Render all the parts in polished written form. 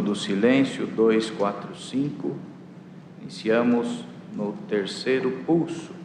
hino do silêncio 245. Iniciamos no terceiro pulso.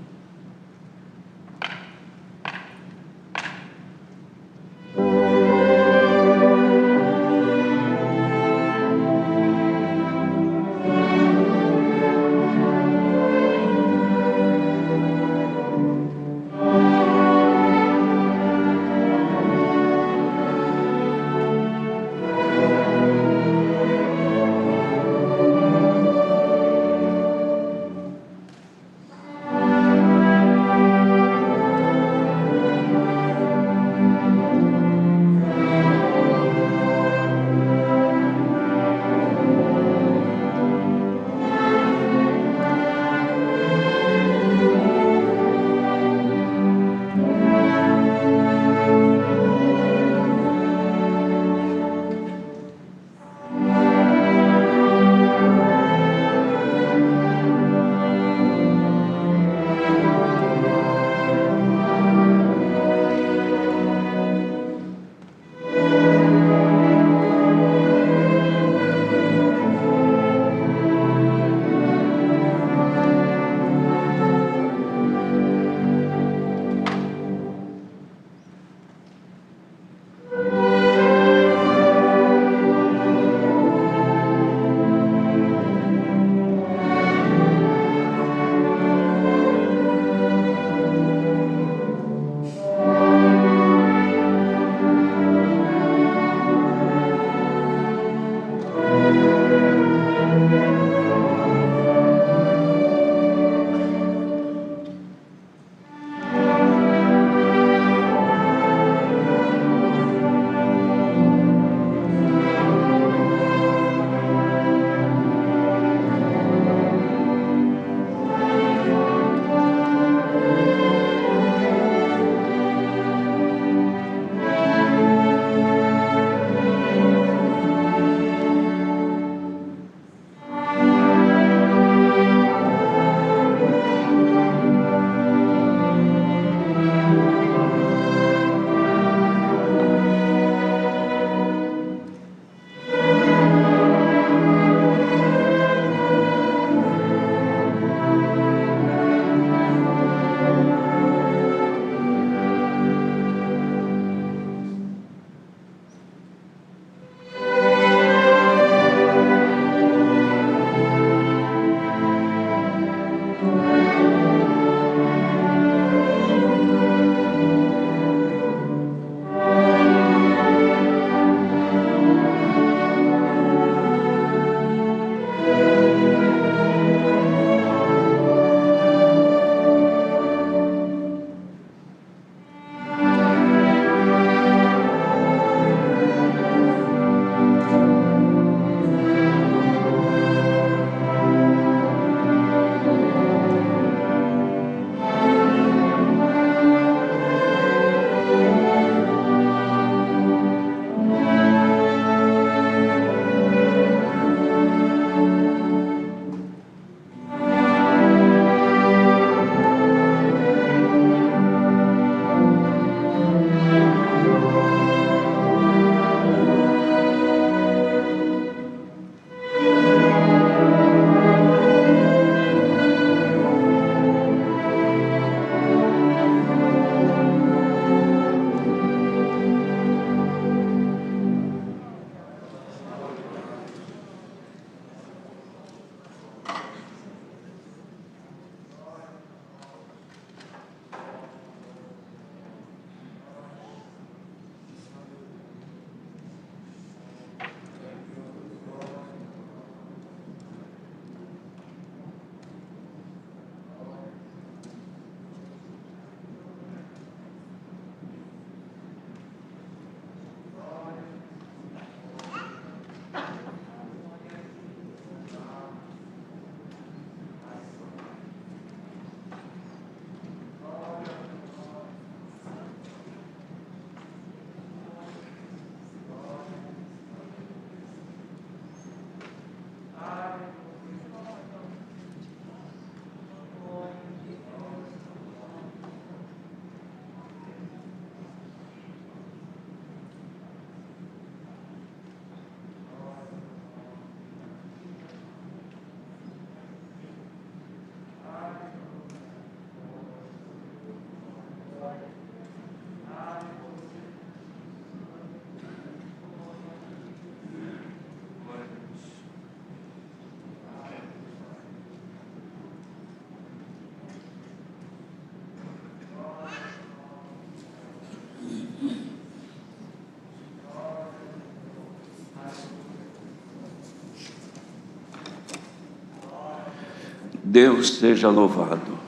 Deus seja louvado.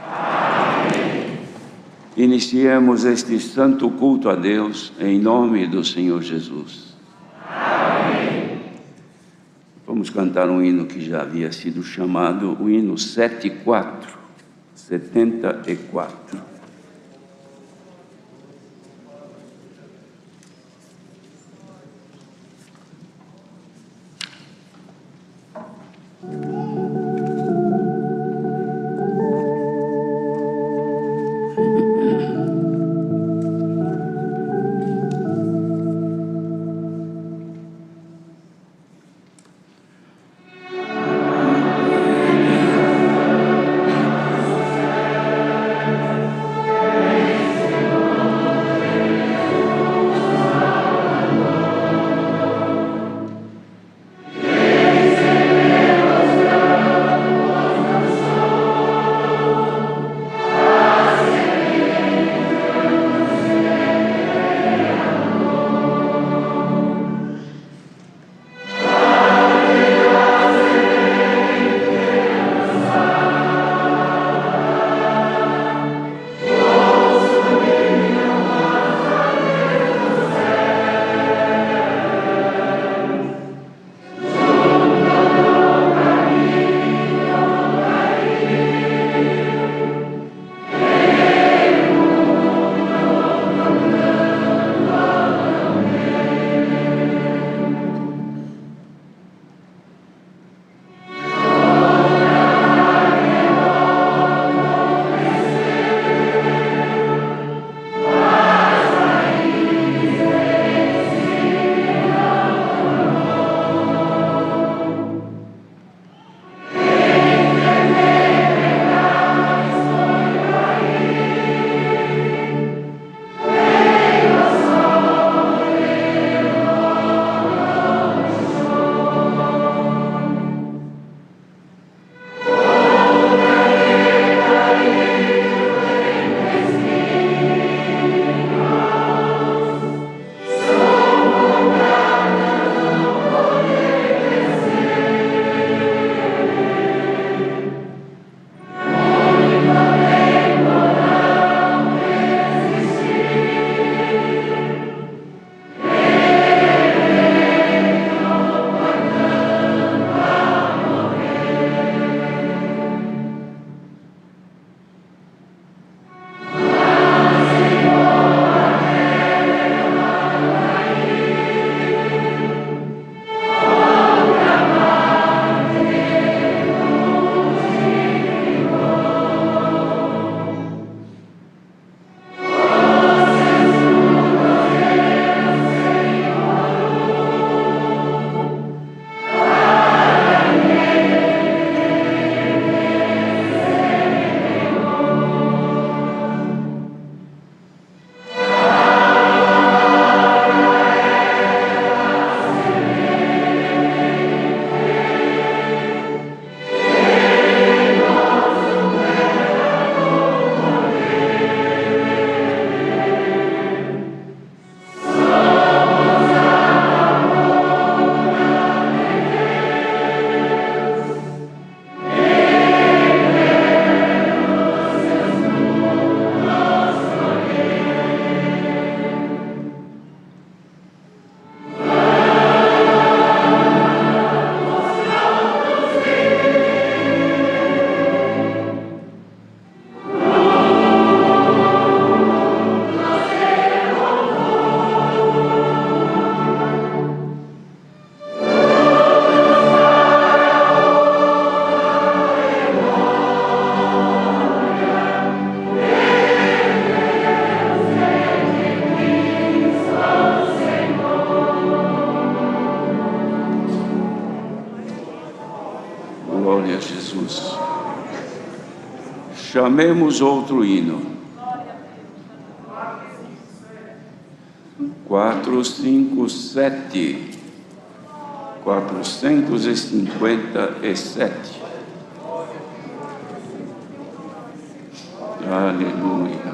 Amém. Iniciemos este santo culto a Deus em nome do Senhor Jesus. Amém. Vamos cantar um hino que já havia sido chamado, o hino 74. Glória a Jesus. Chamemos outro hino. 457. 457. Aleluia.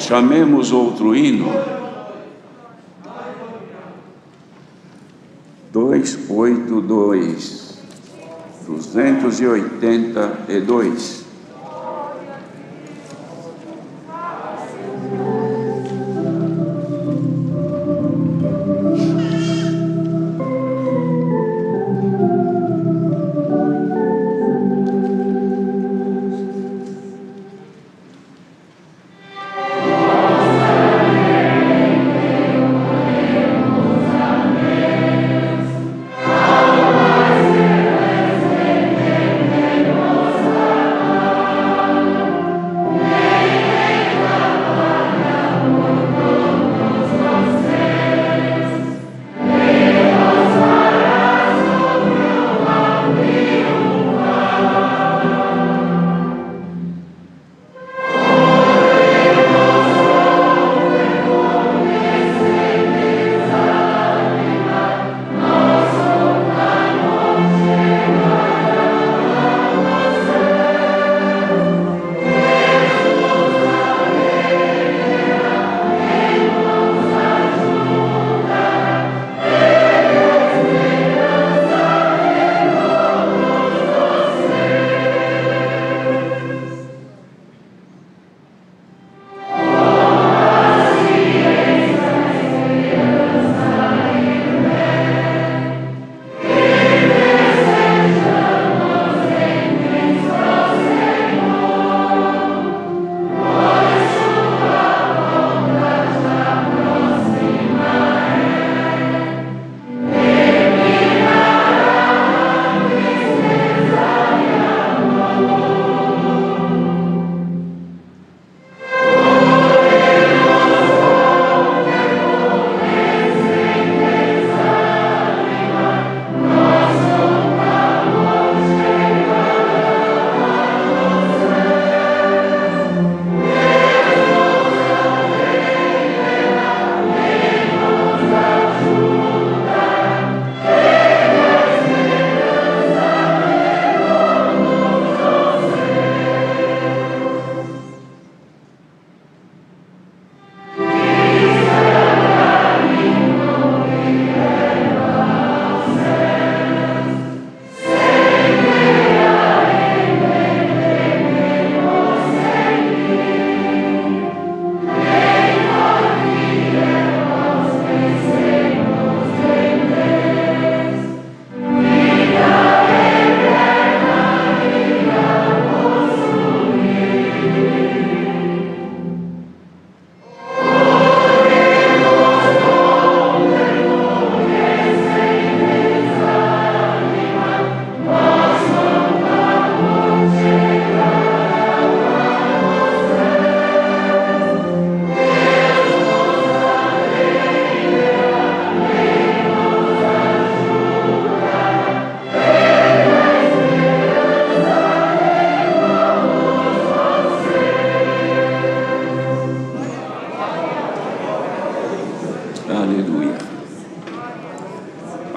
Chamemos outro hino. 282. 282.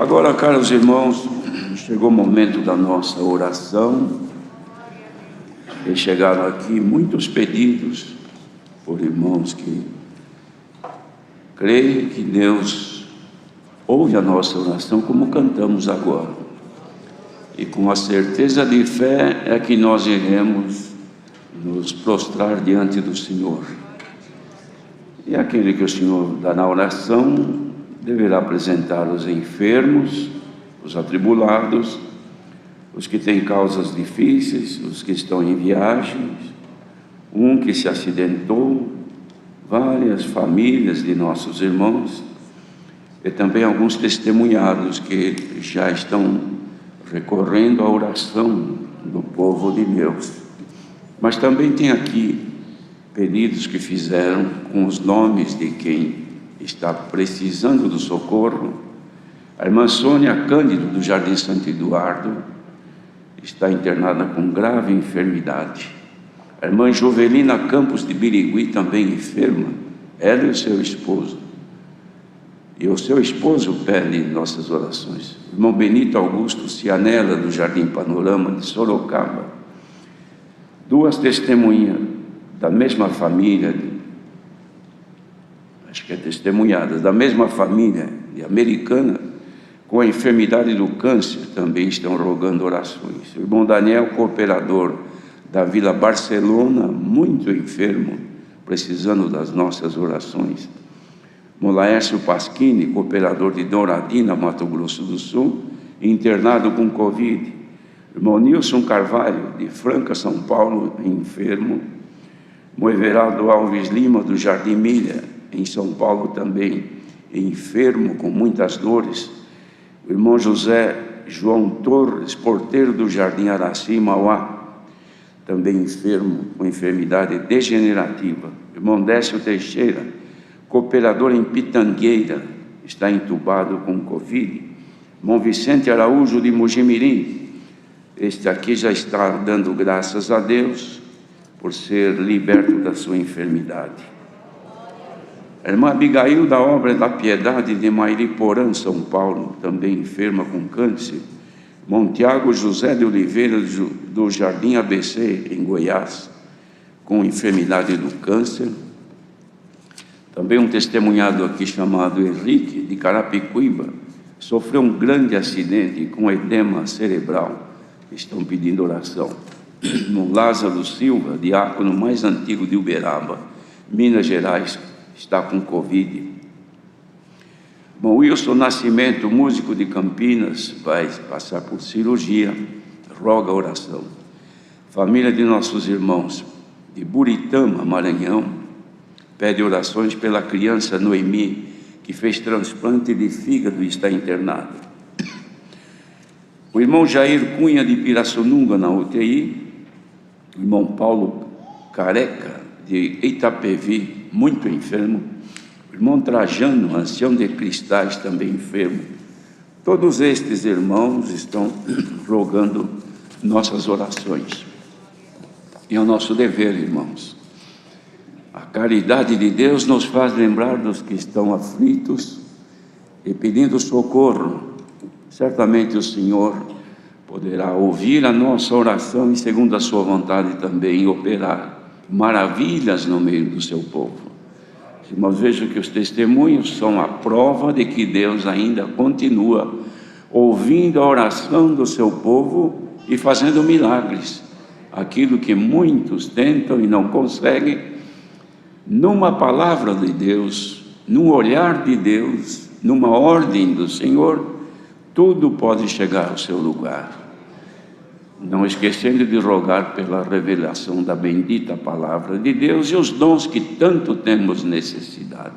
Agora, caros irmãos, chegou o momento da nossa oração. E chegaram aqui muitos pedidos por irmãos que creem que Deus ouve a nossa oração, como cantamos agora. E com a certeza de fé é que nós iremos nos prostrar diante do Senhor. E aquele que o Senhor dá na oração deverá apresentar os enfermos, os atribulados, os que têm causas difíceis, os que estão em viagens, um que se acidentou, várias famílias de nossos irmãos, e também alguns testemunhados que já estão recorrendo à oração do povo de Deus. Mas também tem aqui pedidos que fizeram com os nomes de quem está precisando do socorro. A irmã Sônia Cândido, do Jardim Santo Eduardo, está internada com grave enfermidade. A irmã Jovelina Campos de Birigui, também enferma, ela e o seu esposo. E o seu esposo pede nossas orações. O irmão Benito Augusto Cianella, do Jardim Panorama de Sorocaba. Duas testemunhas da mesma família acho que é testemunhadas, da mesma família de Americana, com a enfermidade do câncer, também estão rogando orações. O irmão Daniel, cooperador da Vila Barcelona, muito enfermo, precisando das nossas orações. O Laércio Pasquini, cooperador de Douradina, Mato Grosso do Sul, internado com Covid. O irmão Nilson Carvalho, de Franca, São Paulo, enfermo. O Everaldo Alves Lima, do Jardim Milha, em São Paulo também, enfermo, com muitas dores. O irmão José João Torres, porteiro do Jardim Araci, Mauá, também enfermo, com enfermidade degenerativa. O irmão Décio Teixeira, cooperador em Pitangueira, está entubado com Covid. O irmão Vicente Araújo, de Mojimirim, este aqui já está dando graças a Deus por ser liberto da sua enfermidade. A irmã Abigail, da Obra da Piedade, de Mairiporã, São Paulo, também enferma com câncer. Irmão Tiago José de Oliveira, do Jardim ABC, em Goiás, com enfermidade do câncer. Também um testemunhado aqui chamado Henrique, de Carapicuíba, sofreu um grande acidente com edema cerebral. Estão pedindo oração. No Lázaro Silva, diácono mais antigo de Uberaba, Minas Gerais, está com Covid. Bom, Wilson Nascimento, músico de Campinas, vai passar por cirurgia, roga oração. Família de nossos irmãos de Buritama, Maranhão, pede orações pela criança Noemi, que fez transplante de fígado e está internada. O irmão Jair Cunha, de Pirassununga, na UTI. O irmão Paulo Careca, de Itapevi, muito enfermo. O irmão Trajano, ancião de Cristais, também enfermo. Todos estes irmãos estão rogando nossas orações. E é o nosso dever, irmãos. A caridade de Deus nos faz lembrar dos que estão aflitos e pedindo socorro. Certamente o Senhor poderá ouvir a nossa oração e, segundo a sua vontade, também operar maravilhas no meio do seu povo. Irmãos, vejam que os testemunhos são a prova de que Deus ainda continua ouvindo a oração do seu povo e fazendo milagres. Aquilo que muitos tentam e não conseguem, numa palavra de Deus, num olhar de Deus, numa ordem do Senhor, tudo pode chegar ao seu lugar. Não esquecendo de rogar pela revelação da bendita palavra de Deus e os dons que tanto temos necessidade.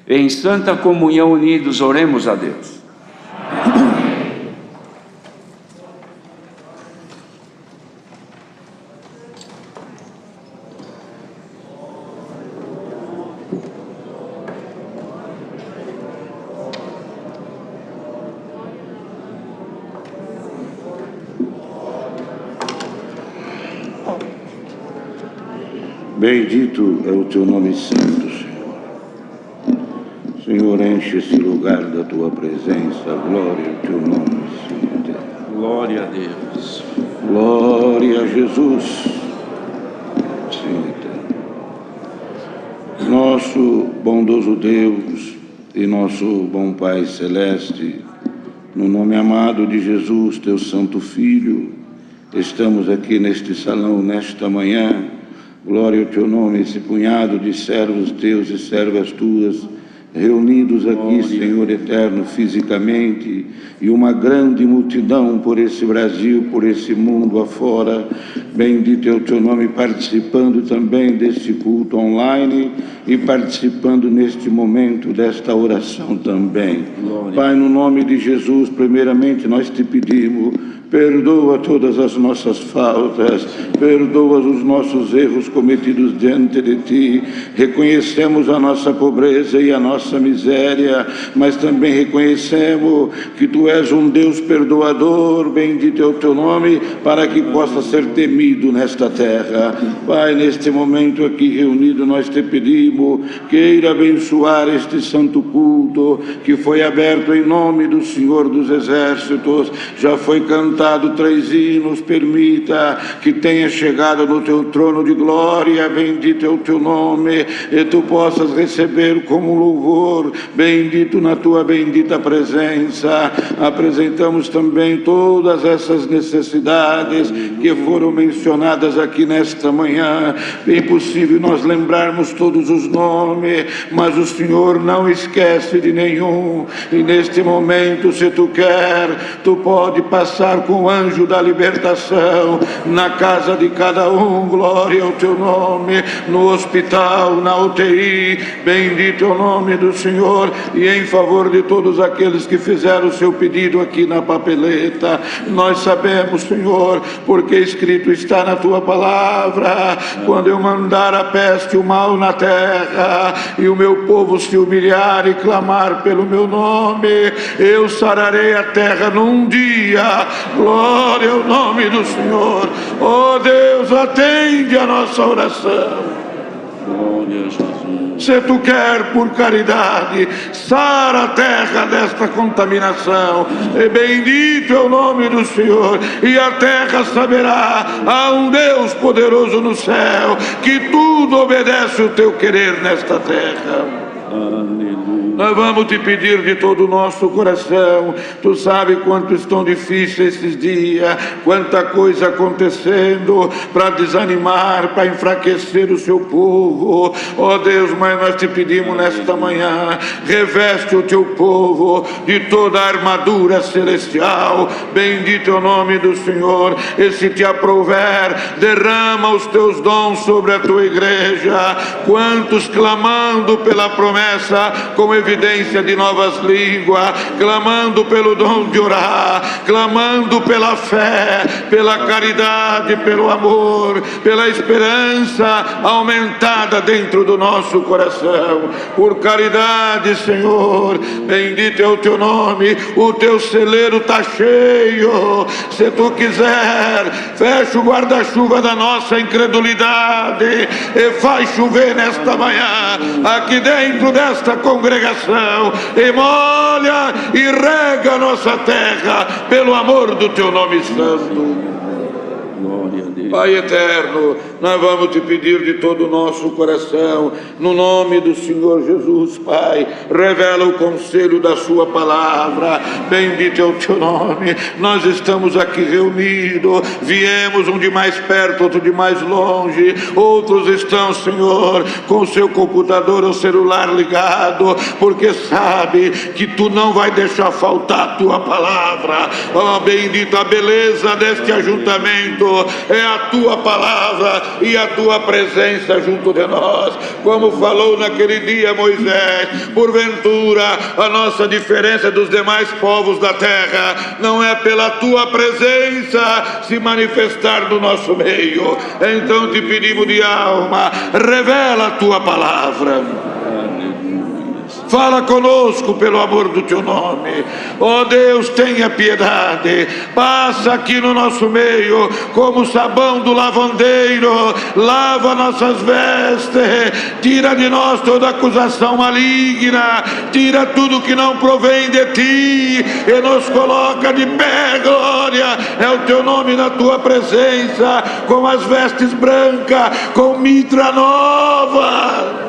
Em santa comunhão unidos, oremos a Deus. Bendito é o teu nome santo, Senhor. Senhor, enche esse lugar da tua presença. Glória ao teu nome, Senhor. Glória a Deus. Glória a Jesus. Senhor. Nosso bondoso Deus e nosso bom Pai Celeste, no nome amado de Jesus, teu santo Filho, estamos aqui neste salão, nesta manhã. Glória ao teu nome, esse punhado de servos teus e servas tuas, reunidos aqui, Senhor eterno, fisicamente, e uma grande multidão por esse Brasil, por esse mundo afora. Bendito é o teu nome, participando também deste culto online e participando neste momento desta oração também. Glória. Pai, no nome de Jesus, primeiramente nós te pedimos, perdoa todas as nossas faltas, perdoa os nossos erros cometidos diante de Ti. Reconhecemos a nossa pobreza e a nossa miséria, mas também reconhecemos que Tu és um Deus perdoador. Bendito é o Teu nome, para que possa ser temido nesta terra. Pai, neste momento aqui reunido, nós te pedimos Altíssimo queira abençoar este santo culto que foi aberto em nome do Senhor dos Exércitos. Já foi cantado 3 hinos, permita que tenha chegado no teu trono de glória, bendito é o teu nome, e tu possas receber como louvor, bendito na tua bendita presença. Apresentamos também todas essas necessidades que foram mencionadas aqui nesta manhã. É impossível nós lembrarmos todos os nomes, mas o Senhor não esquece de nenhum. E neste momento, se tu quer, tu pode passar com o anjo da libertação na casa de cada um. Glória ao teu nome. No hospital, na UTI, bendito é o nome do Senhor. E em favor de todos aqueles que fizeram o seu pedido aqui na papeleta, nós sabemos, Senhor, porque escrito está na tua palavra: quando eu mandar a peste e o mal na terra, e o meu povo se humilhar e clamar pelo meu nome, eu sararei a terra num dia. Glória ao nome do Senhor. Oh Deus, atende a nossa oração. Glória a Jesus. Se tu quer, por caridade, sara a terra desta contaminação, e bendito é o nome do Senhor, e a terra saberá: há um Deus poderoso no céu, que tudo obedece o teu querer nesta terra. Nós vamos te pedir de todo o nosso coração. Tu sabe quanto estão difíceis esses dias, quanta coisa acontecendo para desanimar, para enfraquecer o seu povo. Ó Deus, mas nós te pedimos nesta manhã: reveste o teu povo de toda a armadura celestial. Bendito é o nome do Senhor. E se te aprouver, derrama os teus dons sobre a tua igreja. Quantos clamando pela promessa, com evidência de novas línguas, clamando pelo dom de orar, clamando pela fé, pela caridade, pelo amor, pela esperança aumentada dentro do nosso coração. Por caridade, Senhor, bendito é o teu nome. O teu celeiro está cheio. Se tu quiser, fecha o guarda-chuva da nossa incredulidade e faz chover nesta manhã aqui dentro desta congregação, e molha e rega a nossa terra pelo amor do teu nome santo. Pai eterno, nós vamos te pedir de todo o nosso coração, no nome do Senhor Jesus, Pai, revela o conselho da sua palavra. Bendito é o teu nome. Nós estamos aqui reunidos, viemos um de mais perto, outro de mais longe, outros estão, Senhor, com o seu computador ou celular ligado, porque sabe que tu não vai deixar faltar a tua palavra. Oh, bendita a beleza deste ajuntamento é a tua palavra e a tua presença junto de nós. Como falou naquele dia Moisés: porventura a nossa diferença dos demais povos da terra não é pela tua presença se manifestar no nosso meio. Então te pedimos de alma, revela a tua palavra. Fala conosco pelo amor do teu nome. Ó Deus, tenha piedade. Passa aqui no nosso meio como o sabão do lavandeiro. Lava nossas vestes. Tira de nós toda acusação maligna. Tira tudo que não provém de ti e nos coloca de pé. Glória é o teu nome na tua presença, com as vestes brancas, com mitra nova.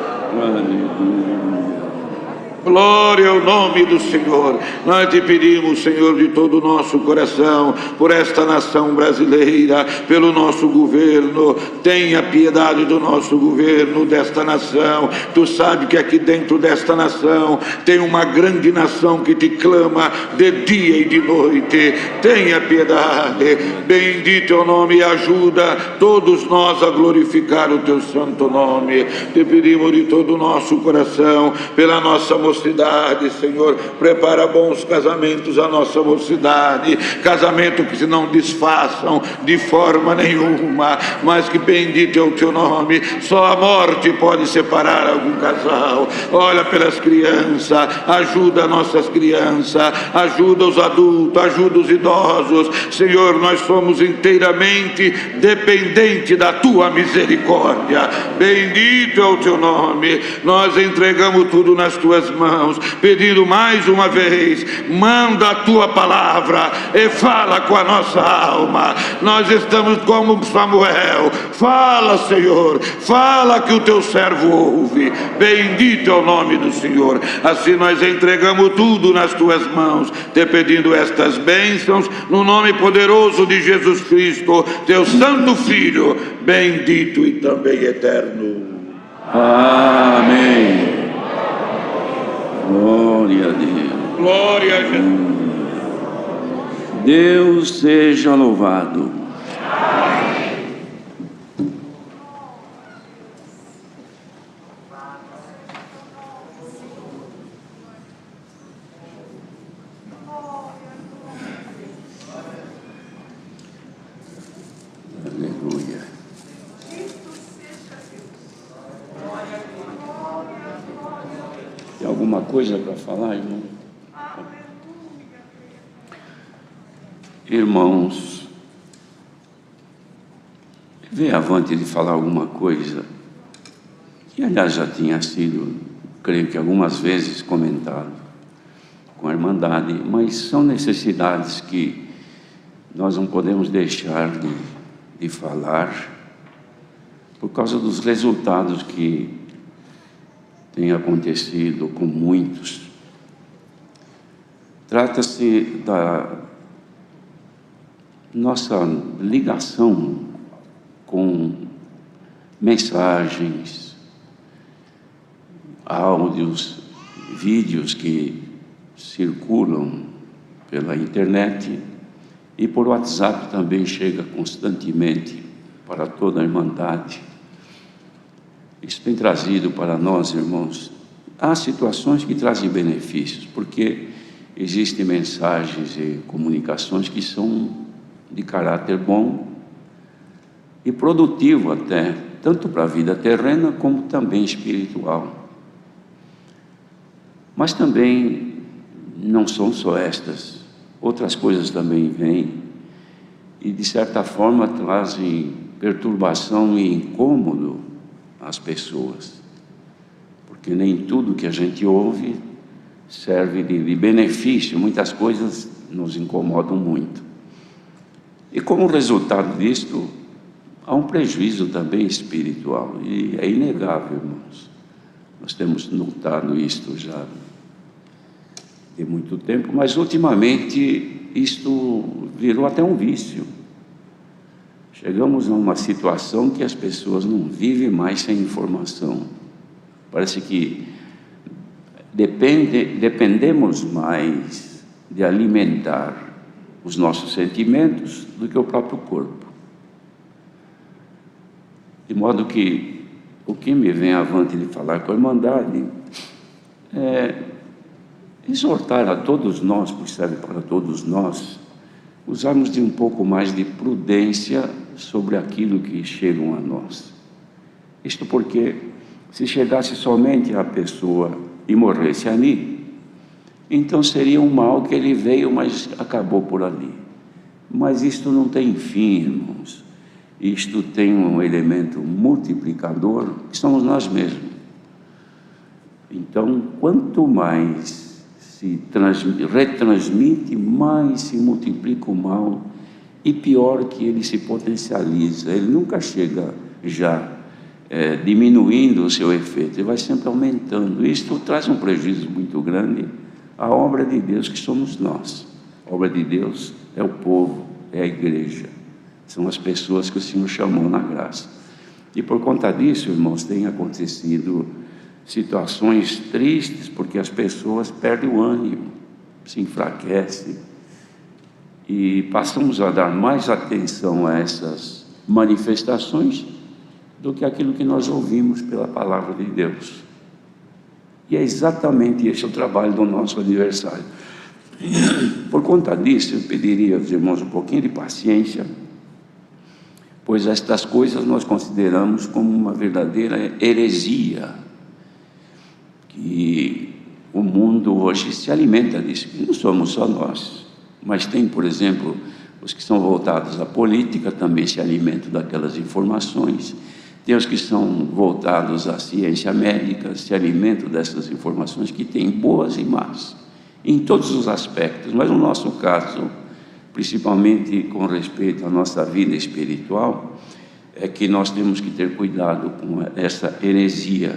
Glória ao nome do Senhor. Nós te pedimos, Senhor, de todo o nosso coração, por esta nação brasileira, pelo nosso governo. Tenha piedade do nosso governo, desta nação. Tu sabe que aqui dentro desta nação tem uma grande nação que te clama de dia e de noite. Tenha piedade. Bendito é o nome, e ajuda todos nós a glorificar o teu santo nome. Te pedimos de todo o nosso coração, pela nossa mocidade, mocidade, Senhor. Prepara bons casamentos a nossa mocidade, casamento que se não desfaçam de forma nenhuma, mas que bendito é o teu nome. Só a morte pode separar algum casal. Olha pelas crianças, ajuda nossas crianças, ajuda os adultos, ajuda os idosos. Senhor, nós somos inteiramente dependentes da tua misericórdia. Bendito é o teu nome. Nós entregamos tudo nas tuas mãos, pedindo mais uma vez, manda a tua palavra e fala com a nossa alma. Nós estamos como Samuel. Fala, Senhor, fala que o teu servo ouve. Bendito é o nome do Senhor. Assim nós entregamos tudo nas tuas mãos, te pedindo estas bênçãos no nome poderoso de Jesus Cristo, teu santo Filho, bendito e também eterno. Amém. Glória a Deus. Glória a Jesus. Deus seja louvado. Aleluia. Tem alguma coisa para falar, irmão? Irmãos, veio avante de falar alguma coisa que, aliás, já tinha sido, creio que algumas vezes comentado com a Irmandade, mas são necessidades que nós não podemos deixar de falar por causa dos resultados que têm acontecido com muitos. Trata-se da nossa ligação com mensagens, áudios, vídeos que circulam pela internet e por WhatsApp também chega constantemente para toda a Irmandade. Isso tem trazido para nós, irmãos, há situações que trazem benefícios, porque existem mensagens e comunicações que são de caráter bom e produtivo até, tanto para a vida terrena como também espiritual. Mas também não são só estas, outras coisas também vêm e de certa forma trazem perturbação e incômodo às pessoas, porque nem tudo que a gente ouve serve de benefício, muitas coisas nos incomodam muito. E como resultado disto, há um prejuízo também espiritual, e é inegável, irmãos. Nós temos notado isto já de muito tempo, mas ultimamente isto virou até um vício. Chegamos a uma situação que as pessoas não vivem mais sem informação. Parece que dependemos mais de alimentar os nossos sentimentos do que o próprio corpo. De modo que o que me vem avante de falar com a Irmandade é exortar a todos nós, porque serve para todos nós, usarmos de um pouco mais de prudência sobre aquilo que chegam a nós. Isto porque, se chegasse somente à pessoa e morresse ali, então seria um mal que ele veio, mas acabou por ali. Mas isto não tem fim, irmãos. Isto tem um elemento multiplicador, que somos nós mesmos. Então, quanto mais se retransmite, mais se multiplica o mal, e pior que ele se potencializa. Ele nunca chega já diminuindo o seu efeito, ele vai sempre aumentando. Isto traz um prejuízo muito grande à obra de Deus, que somos nós. A obra de Deus é o povo, é a igreja, são as pessoas que o Senhor chamou na graça. E por conta disso, irmãos, tem acontecido situações tristes, porque as pessoas perdem o ânimo, se enfraquecem, e passamos a dar mais atenção a essas manifestações do que aquilo que nós ouvimos pela palavra de Deus. E é exatamente esse o trabalho do nosso aniversário. Por conta disso, eu pediria aos irmãos um pouquinho de paciência, pois estas coisas nós consideramos como uma verdadeira heresia, que o mundo hoje se alimenta disso. Não somos só nós, mas tem, por exemplo, os que são voltados à política também se alimentam daquelas informações. Tem os que são voltados à ciência médica, se alimentam dessas informações, que tem boas e más, em todos os aspectos. Mas no nosso caso, principalmente com respeito à nossa vida espiritual, é que nós temos que ter cuidado com essa heresia,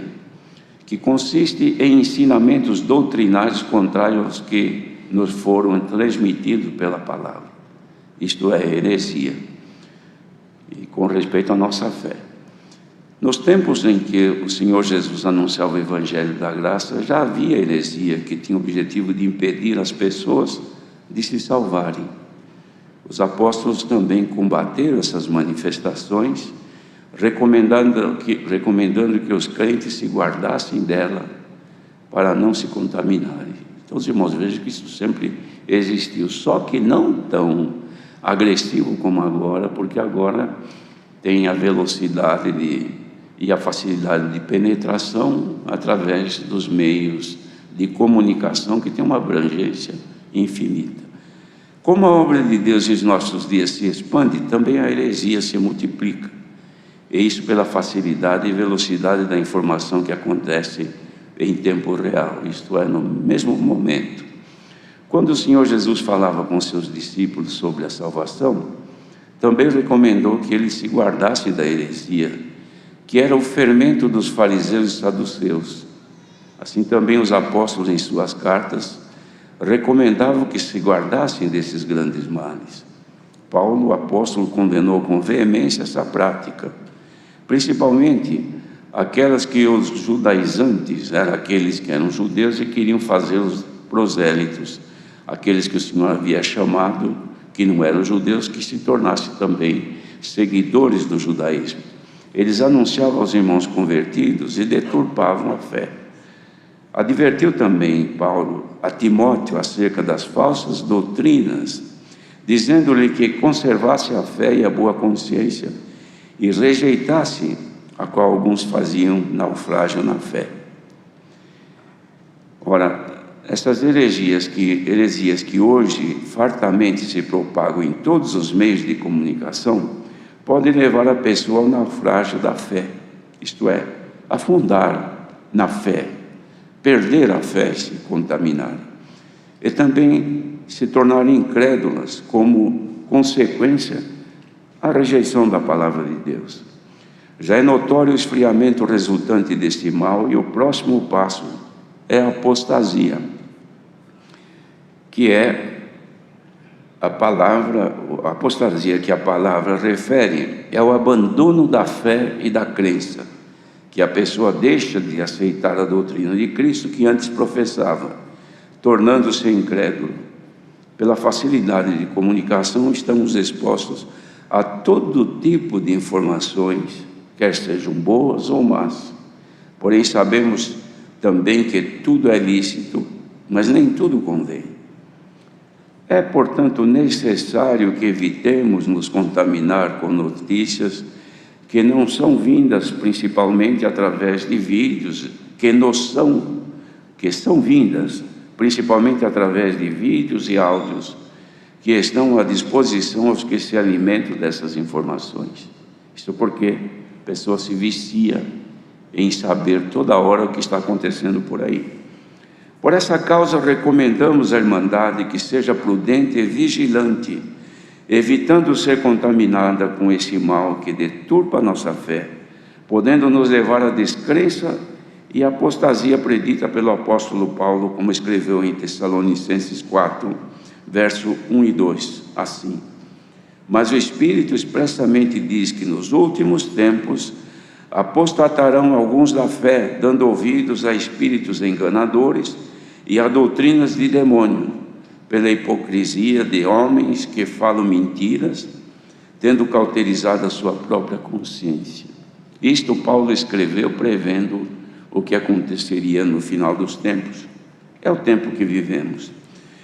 que consiste em ensinamentos doutrinários contrários aos que nos foram transmitidos pela palavra. Isto é heresia, e com respeito à nossa fé. Nos tempos em que o Senhor Jesus anunciava o Evangelho da Graça, já havia heresia que tinha o objetivo de impedir as pessoas de se salvarem. Os apóstolos também combateram essas manifestações, recomendando que os crentes se guardassem dela para não se contaminarem. Então, os irmãos, vejam que isso sempre existiu, só que não tão agressivo como agora, porque agora tem a velocidade e a facilidade de penetração através dos meios de comunicação que tem uma abrangência infinita. Como a obra de Deus em nossos dias se expande, também a heresia se multiplica. E isso pela facilidade e velocidade da informação que acontece em tempo real, isto é, no mesmo momento. Quando o Senhor Jesus falava com seus discípulos sobre a salvação, também recomendou que eles se guardassem da heresia, que era o fermento dos fariseus e saduceus. Assim também os apóstolos em suas cartas recomendavam que se guardassem desses grandes males. Paulo, o apóstolo, condenou com veemência essa prática, principalmente aquelas que os judaizantes, eram aqueles que eram judeus e queriam fazê-los prosélitos, aqueles que o Senhor havia chamado, que não eram judeus, que se tornassem também seguidores do judaísmo. Eles anunciavam aos irmãos convertidos e deturpavam a fé. Advertiu também Paulo a Timóteo acerca das falsas doutrinas, dizendo-lhe que conservasse a fé e a boa consciência e rejeitasse a qual alguns faziam naufrágio na fé. Ora, essas heresias que hoje fartamente se propagam em todos os meios de comunicação podem levar a pessoa ao naufrágio da fé, isto é, afundar na fé, perder a fé, se contaminar, e também se tornar incrédulas como consequência à rejeição da palavra de Deus. Já é notório o esfriamento resultante deste mal, e o próximo passo é a apostasia, que é a apostasia que a palavra refere, é o abandono da fé e da crença, que a pessoa deixa de aceitar a doutrina de Cristo que antes professava, tornando-se incrédulo. Pela facilidade de comunicação, estamos expostos a todo tipo de informações, quer sejam boas ou más. Porém, sabemos também que tudo é lícito, mas nem tudo convém. É, portanto, necessário que evitemos nos contaminar com notícias que não são vindas principalmente através de vídeos, que são vindas principalmente através de vídeos e áudios que estão à disposição aos que se alimentam dessas informações. Isso porque a pessoa se vicia em saber toda hora o que está acontecendo por aí. Por essa causa, recomendamos à Irmandade que seja prudente e vigilante, evitando ser contaminada com esse mal que deturpa a nossa fé, podendo nos levar à descrença e à apostasia predita pelo apóstolo Paulo, como escreveu em Tessalonicenses 4, verso 1 e 2, assim: mas o Espírito expressamente diz que nos últimos tempos apostatarão alguns da fé, dando ouvidos a espíritos enganadores e a doutrinas de demônio, pela hipocrisia de homens que falam mentiras, tendo cauterizado a sua própria consciência. Isto Paulo escreveu prevendo o que aconteceria no final dos tempos. É o tempo que vivemos.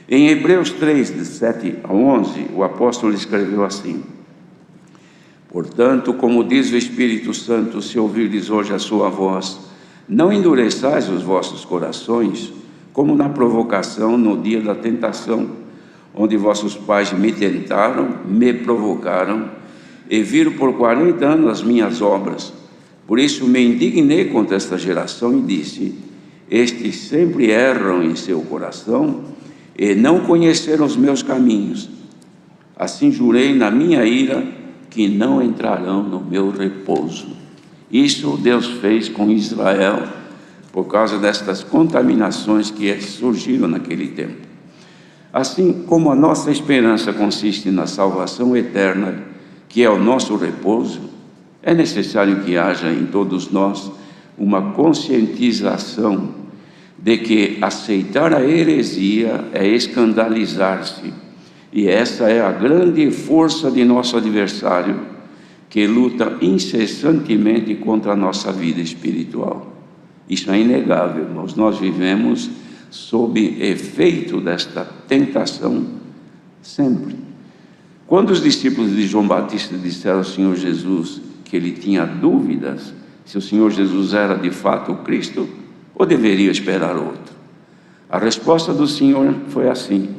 Em Hebreus 3, de 7 a 11, o apóstolo escreveu assim: portanto, como diz o Espírito Santo, se ouvirdes hoje a sua voz, não endureçais os vossos corações, como na provocação no dia da tentação, onde vossos pais me tentaram, me provocaram, e viram por 40 anos as minhas obras. Por isso me indignei contra esta geração e disse: estes sempre erram em seu coração e não conheceram os meus caminhos. Assim jurei na minha ira que não entrarão no meu repouso. Isso Deus fez com Israel por causa destas contaminações que surgiram naquele tempo. Assim como a nossa esperança consiste na salvação eterna, que é o nosso repouso, é necessário que haja em todos nós uma conscientização de que aceitar a heresia é escandalizar-se, e essa é a grande força de nosso adversário, que luta incessantemente contra a nossa vida espiritual. Isso é inegável, irmãos. Nós vivemos sob efeito desta tentação sempre. Quando os discípulos de João Batista disseram ao Senhor Jesus que ele tinha dúvidas se o Senhor Jesus era de fato o Cristo, ou deveria esperar outro? A resposta do Senhor foi assim: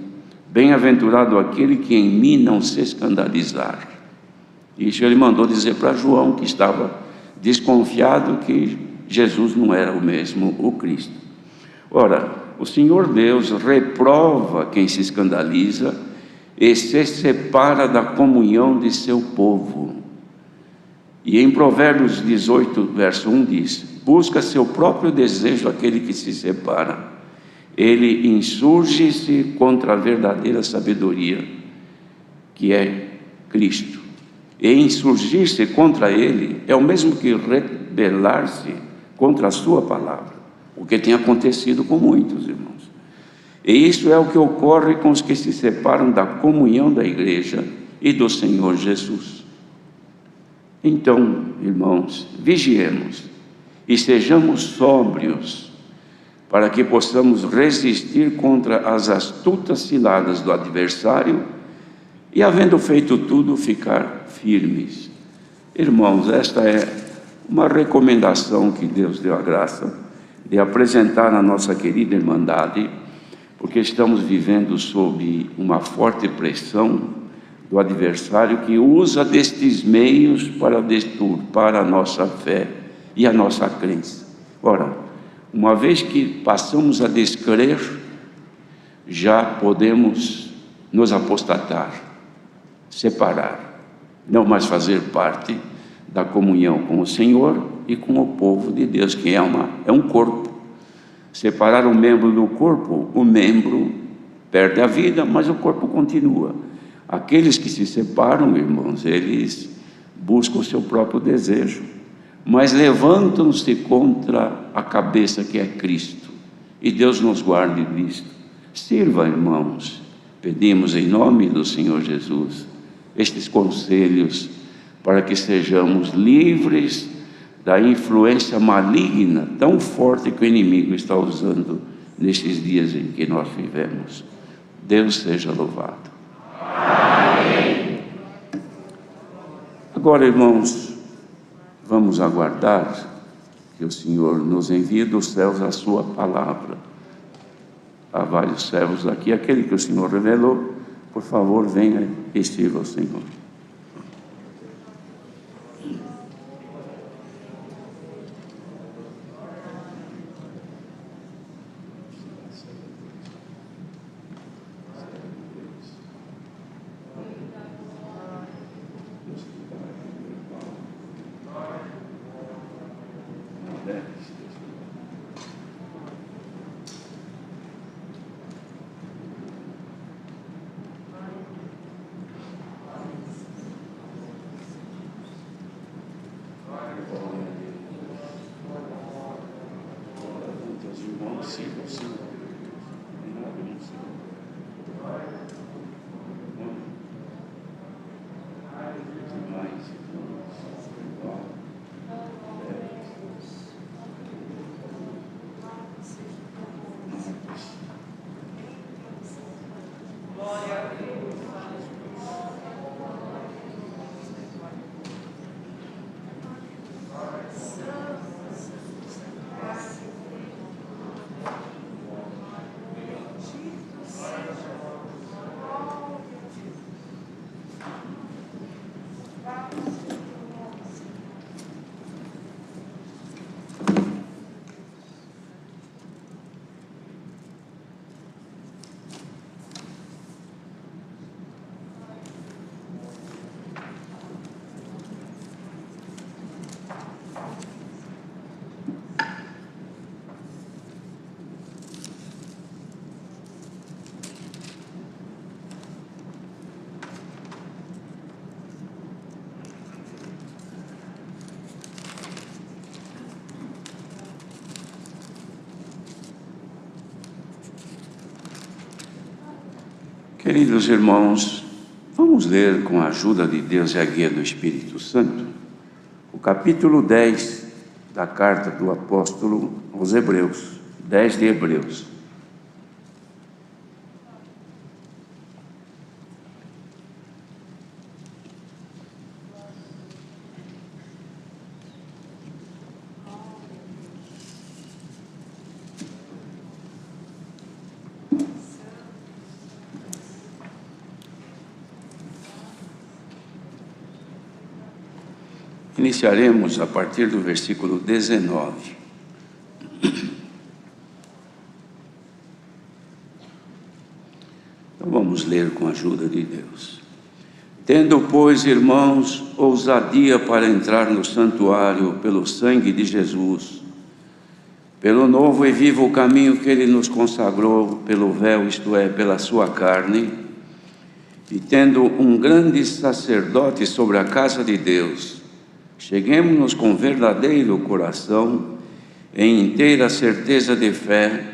bem-aventurado aquele que em mim não se escandalizar. Isso ele mandou dizer para João, que estava desconfiado que Jesus não era o mesmo, o Cristo. Ora, o Senhor Deus reprova quem se escandaliza e se separa da comunhão de seu povo. E em Provérbios 18, verso 1 diz: busca seu próprio desejo aquele que se separa. Ele insurge-se contra a verdadeira sabedoria, que é Cristo. E insurgir-se contra ele é o mesmo que rebelar-se contra a sua palavra, o que tem acontecido com muitos irmãos. E isso é o que ocorre com os que se separam da comunhão da igreja e do Senhor Jesus. Então, irmãos, vigiemos e sejamos sóbrios, para que possamos resistir contra as astutas ciladas do adversário e, havendo feito tudo, ficar firmes. Irmãos, esta é uma recomendação que Deus deu a graça de apresentar na nossa querida Irmandade, porque estamos vivendo sob uma forte pressão do adversário, que usa destes meios para deturpar a nossa fé e a nossa crença. Ora, uma vez que passamos a descrer, já podemos nos apostatar, separar, não mais fazer parte da comunhão com o Senhor e com o povo de Deus, que é um corpo. Separar o membro do corpo, o membro perde a vida, mas o corpo continua. Aqueles que se separam, irmãos, eles buscam o seu próprio desejo, mas levantam-se contra a cabeça que é Cristo, e Deus nos guarde disto. Sirva, irmãos, pedimos em nome do Senhor Jesus estes conselhos, para que sejamos livres da influência maligna tão forte que o inimigo está usando nestes dias em que nós vivemos. Deus seja louvado. Amém. Agora, irmãos, vamos aguardar que o Senhor nos envie dos céus a sua palavra. Há vários servos aqui, aquele que o Senhor revelou, por favor, venha e sirva ao Senhor. Queridos irmãos, vamos ler com a ajuda de Deus e a guia do Espírito Santo o capítulo 10 da carta do apóstolo aos Hebreus, 10 de Hebreus. Iniciaremos a partir do versículo 19. Então vamos ler com a ajuda de Deus. Tendo, pois, irmãos, ousadia para entrar no santuário pelo sangue de Jesus, pelo novo e vivo caminho que Ele nos consagrou pelo véu, isto é, pela sua carne, e tendo um grande sacerdote sobre a casa de Deus, cheguemo-nos com verdadeiro coração, em inteira certeza de fé,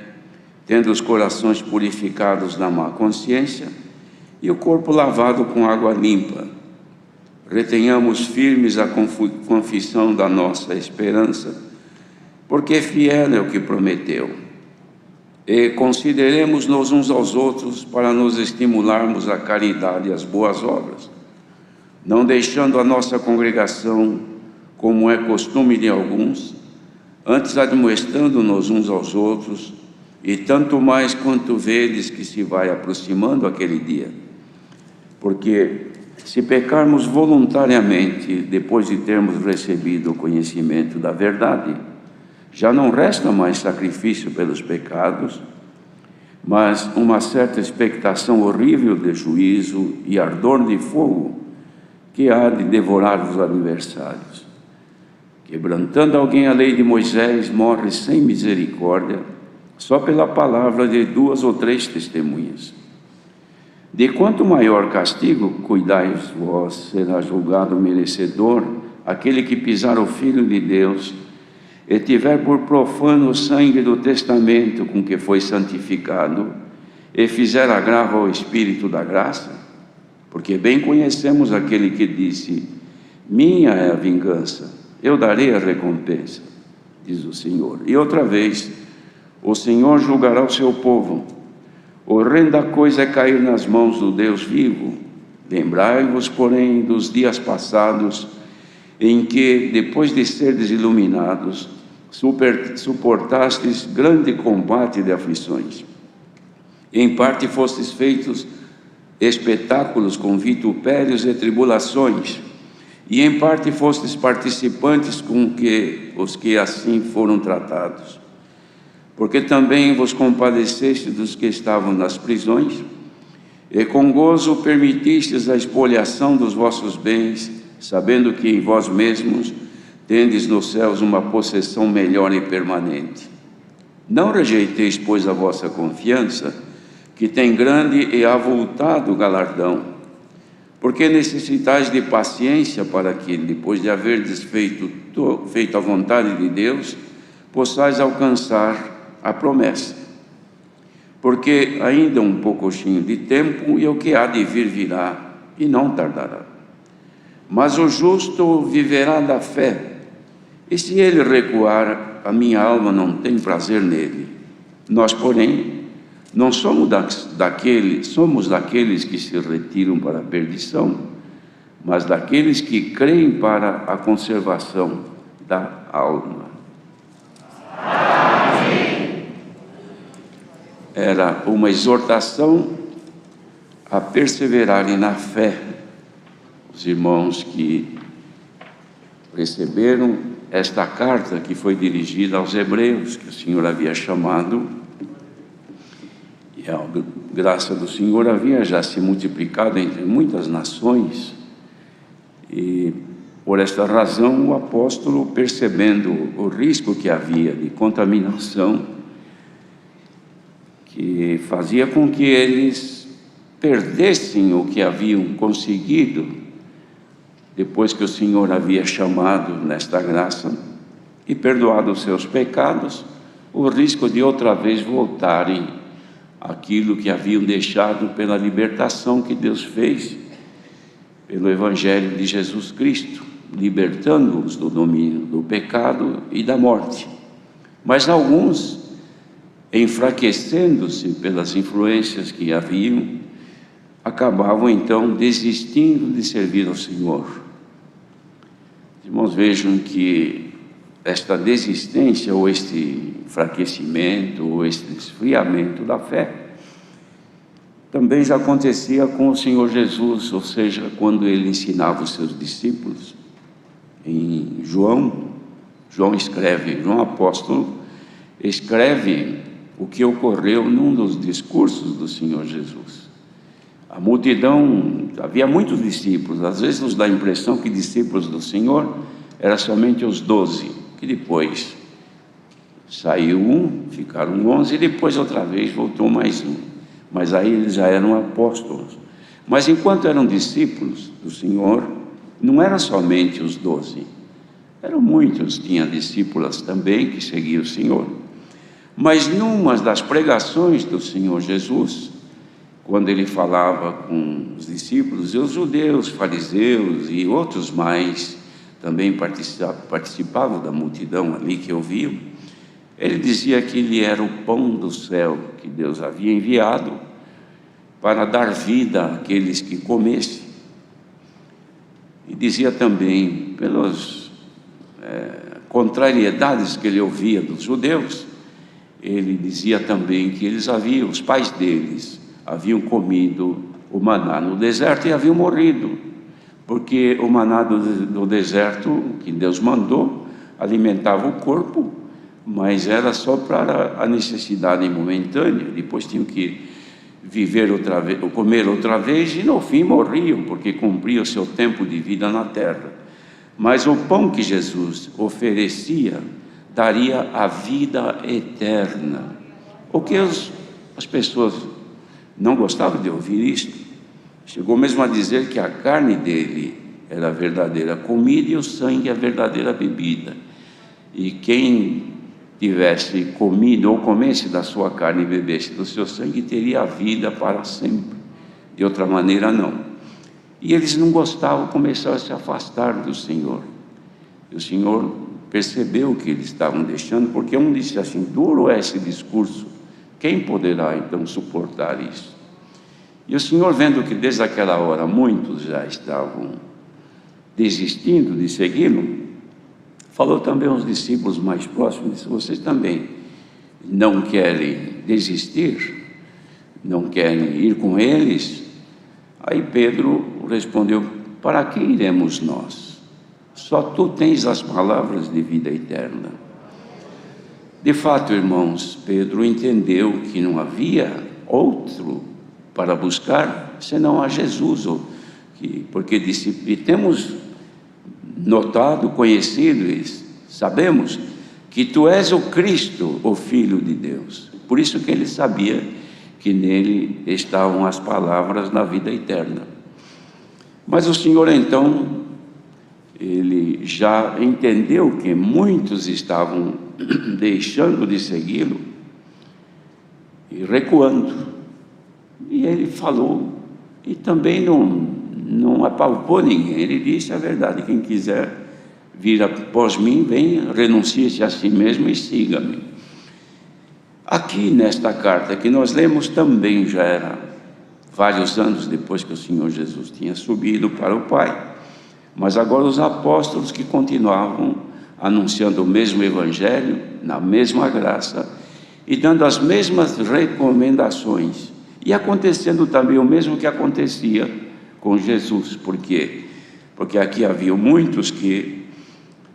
tendo os corações purificados da má consciência e o corpo lavado com água limpa. Retenhamos firmes a confissão da nossa esperança, porque fiel é o que prometeu. E consideremos-nos uns aos outros para nos estimularmos à caridade e às boas obras, não deixando a nossa congregação, como é costume de alguns, antes admoestando-nos uns aos outros, e tanto mais quanto vedes que se vai aproximando aquele dia. Porque se pecarmos voluntariamente, depois de termos recebido o conhecimento da verdade, já não resta mais sacrifício pelos pecados, mas uma certa expectação horrível de juízo e ardor de fogo que há de devorar os adversários. Quebrantando alguém a lei de Moisés, morre sem misericórdia, só pela palavra de 2 ou 3 testemunhas. De quanto maior castigo, cuidai vós, será julgado merecedor aquele que pisar o Filho de Deus e tiver por profano o sangue do testamento com que foi santificado e fizer agravo ao Espírito da graça. Porque bem conhecemos aquele que disse: minha é a vingança, eu darei a recompensa, diz o Senhor. E outra vez, o Senhor julgará o seu povo. Horrenda coisa é cair nas mãos do Deus vivo. Lembrai-vos, porém, dos dias passados, em que, depois de serdes iluminados, suportastes grande combate de aflições. Em parte fostes feitos espetáculos com vitupérios e tribulações, e em parte fostes participantes com os que assim foram tratados. Porque também vos compadeceste dos que estavam nas prisões, e com gozo permitistes a espoliação dos vossos bens, sabendo que em vós mesmos tendes nos céus uma possessão melhor e permanente. Não rejeiteis, pois, a vossa confiança, que tem grande e avultado galardão, porque necessitais de paciência para que, depois de haverdes feito a vontade de Deus, possais alcançar a promessa. Porque ainda um pouquinho de tempo, e o que há de vir virá, e não tardará. Mas o justo viverá da fé, e se ele recuar, a minha alma não tem prazer nele. Nós, porém, não somos daqueles que se retiram para a perdição, mas daqueles que creem para a conservação da alma. Amém. Era uma exortação a perseverarem na fé. Os irmãos que receberam esta carta que foi dirigida aos Hebreus, que o Senhor havia chamado, e a graça do Senhor havia já se multiplicado entre muitas nações, e por esta razão o apóstolo, percebendo o risco que havia de contaminação, que fazia com que eles perdessem o que haviam conseguido, depois que o Senhor havia chamado nesta graça e perdoado os seus pecados, o risco de outra vez voltarem aquilo que haviam deixado pela libertação que Deus fez pelo Evangelho de Jesus Cristo, libertando-os do domínio do pecado e da morte. Mas alguns, enfraquecendo-se pelas influências que haviam, acabavam então desistindo de servir ao Senhor. Irmãos, vejam que esta desistência, ou este enfraquecimento, ou este esfriamento da fé, também já acontecia com o Senhor Jesus, ou seja, quando ele ensinava os seus discípulos. Em João apóstolo, escreve o que ocorreu num dos discursos do Senhor Jesus. A multidão, havia muitos discípulos, às vezes nos dá a impressão que discípulos do Senhor eram somente os 12, que depois saiu um, ficaram 11, e depois outra vez voltou mais um. Mas aí eles já eram apóstolos. Mas enquanto eram discípulos do Senhor, não eram somente os 12, eram muitos, tinha discípulas também que seguiam o Senhor. Mas numa das pregações do Senhor Jesus, quando ele falava com os discípulos, e os judeus, fariseus e outros mais também participavam da multidão ali que ouviam, ele dizia que ele era o pão do céu que Deus havia enviado para dar vida àqueles que comessem. E dizia também, pelas contrariedades que ele ouvia dos judeus, ele dizia também que os pais deles haviam comido o maná no deserto e haviam morrido, porque o maná do deserto que Deus mandou alimentava o corpo, mas era só para a necessidade momentânea. Depois tinham que viver outra vez, ou comer outra vez, e no fim morriam, porque cumpriam o seu tempo de vida na terra. Mas o pão que Jesus oferecia daria a vida eterna. O que as pessoas não gostavam de ouvir isto. Chegou mesmo a dizer que a carne dele era a verdadeira comida e o sangue a verdadeira bebida. E quem tivesse comido ou comesse da sua carne e bebesse do seu sangue teria a vida para sempre. De outra maneira, não. E eles não gostavam, começaram a se afastar do Senhor. E o Senhor percebeu que eles estavam deixando, porque um disse assim: duro é esse discurso, quem poderá então suportar isso? E o Senhor, vendo que desde aquela hora muitos já estavam desistindo de segui-lo, falou também aos discípulos mais próximos, disse: vocês também não querem desistir? Não querem ir com eles? Aí Pedro respondeu: para que iremos nós? Só tu tens as palavras de vida eterna. De fato, irmãos, Pedro entendeu que não havia outro para buscar senão a Jesus, porque disse: e temos notado, conhecido e sabemos que tu és o Cristo, o Filho de Deus. Por isso que ele sabia que nele estavam as palavras da vida eterna. Mas o Senhor então, ele já entendeu que muitos estavam deixando de segui-lo e recuando. E ele falou, e também não apalpou ninguém. Ele disse a verdade: quem quiser vir após mim, venha, renuncie-se a si mesmo e siga-me. Aqui nesta carta que nós lemos também já era vários anos depois que o Senhor Jesus tinha subido para o Pai. Mas agora os apóstolos que continuavam anunciando o mesmo Evangelho, na mesma graça, e dando as mesmas recomendações, e acontecendo também o mesmo que acontecia com Jesus. Por quê? Porque aqui havia muitos que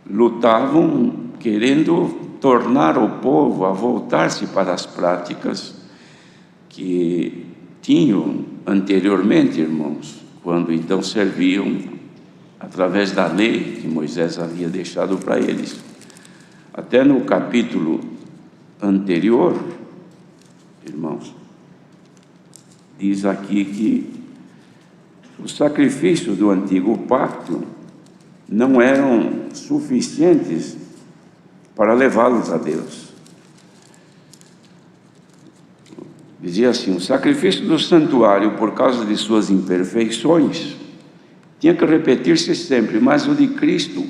lutavam querendo tornar o povo a voltar-se para as práticas que tinham anteriormente, irmãos, quando então serviam através da lei que Moisés havia deixado para eles. Até no capítulo anterior, irmãos, diz aqui que os sacrifícios do antigo pacto não eram suficientes para levá-los a Deus. Dizia assim: o sacrifício do santuário, por causa de suas imperfeições, tinha que repetir-se sempre, mas o de Cristo,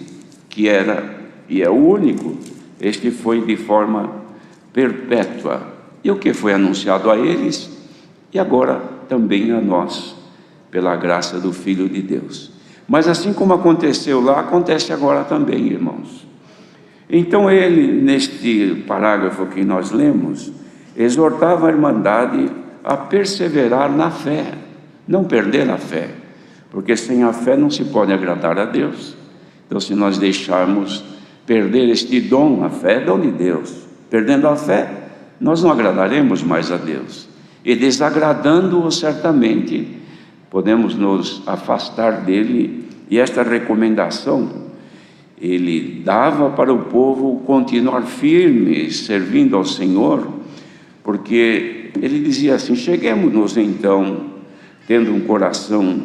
que era e é o único, este foi de forma perpétua. E o que foi anunciado a eles, e agora também a nós, pela graça do Filho de Deus. Mas assim como aconteceu lá, acontece agora também, irmãos. Então ele, neste parágrafo que nós lemos, exortava a Irmandade a perseverar na fé, não perder a fé, porque sem a fé não se pode agradar a Deus. Então, se nós deixarmos perder este dom, a fé é dom de Deus, perdendo a fé, nós não agradaremos mais a Deus, e desagradando-o certamente, podemos nos afastar dele. E esta recomendação ele dava para o povo continuar firme, servindo ao Senhor, porque ele dizia assim: cheguemos-nos então, tendo um coração,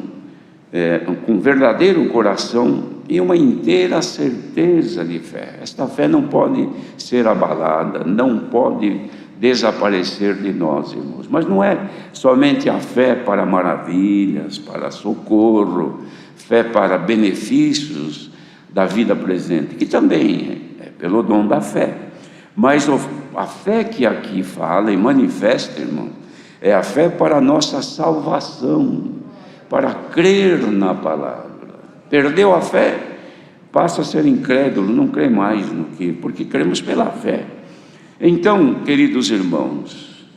com um verdadeiro coração e uma inteira certeza de fé. Esta fé não pode ser abalada, não pode desaparecer de nós, irmãos. Mas não é somente a fé para maravilhas, para socorro, fé para benefícios da vida presente, que também é pelo dom da fé. Mas a fé que aqui fala e manifesta, irmão, é a fé para a nossa salvação, para crer na palavra. Perdeu a fé, passa a ser incrédulo, não crê mais porque cremos pela fé. Então, queridos irmãos,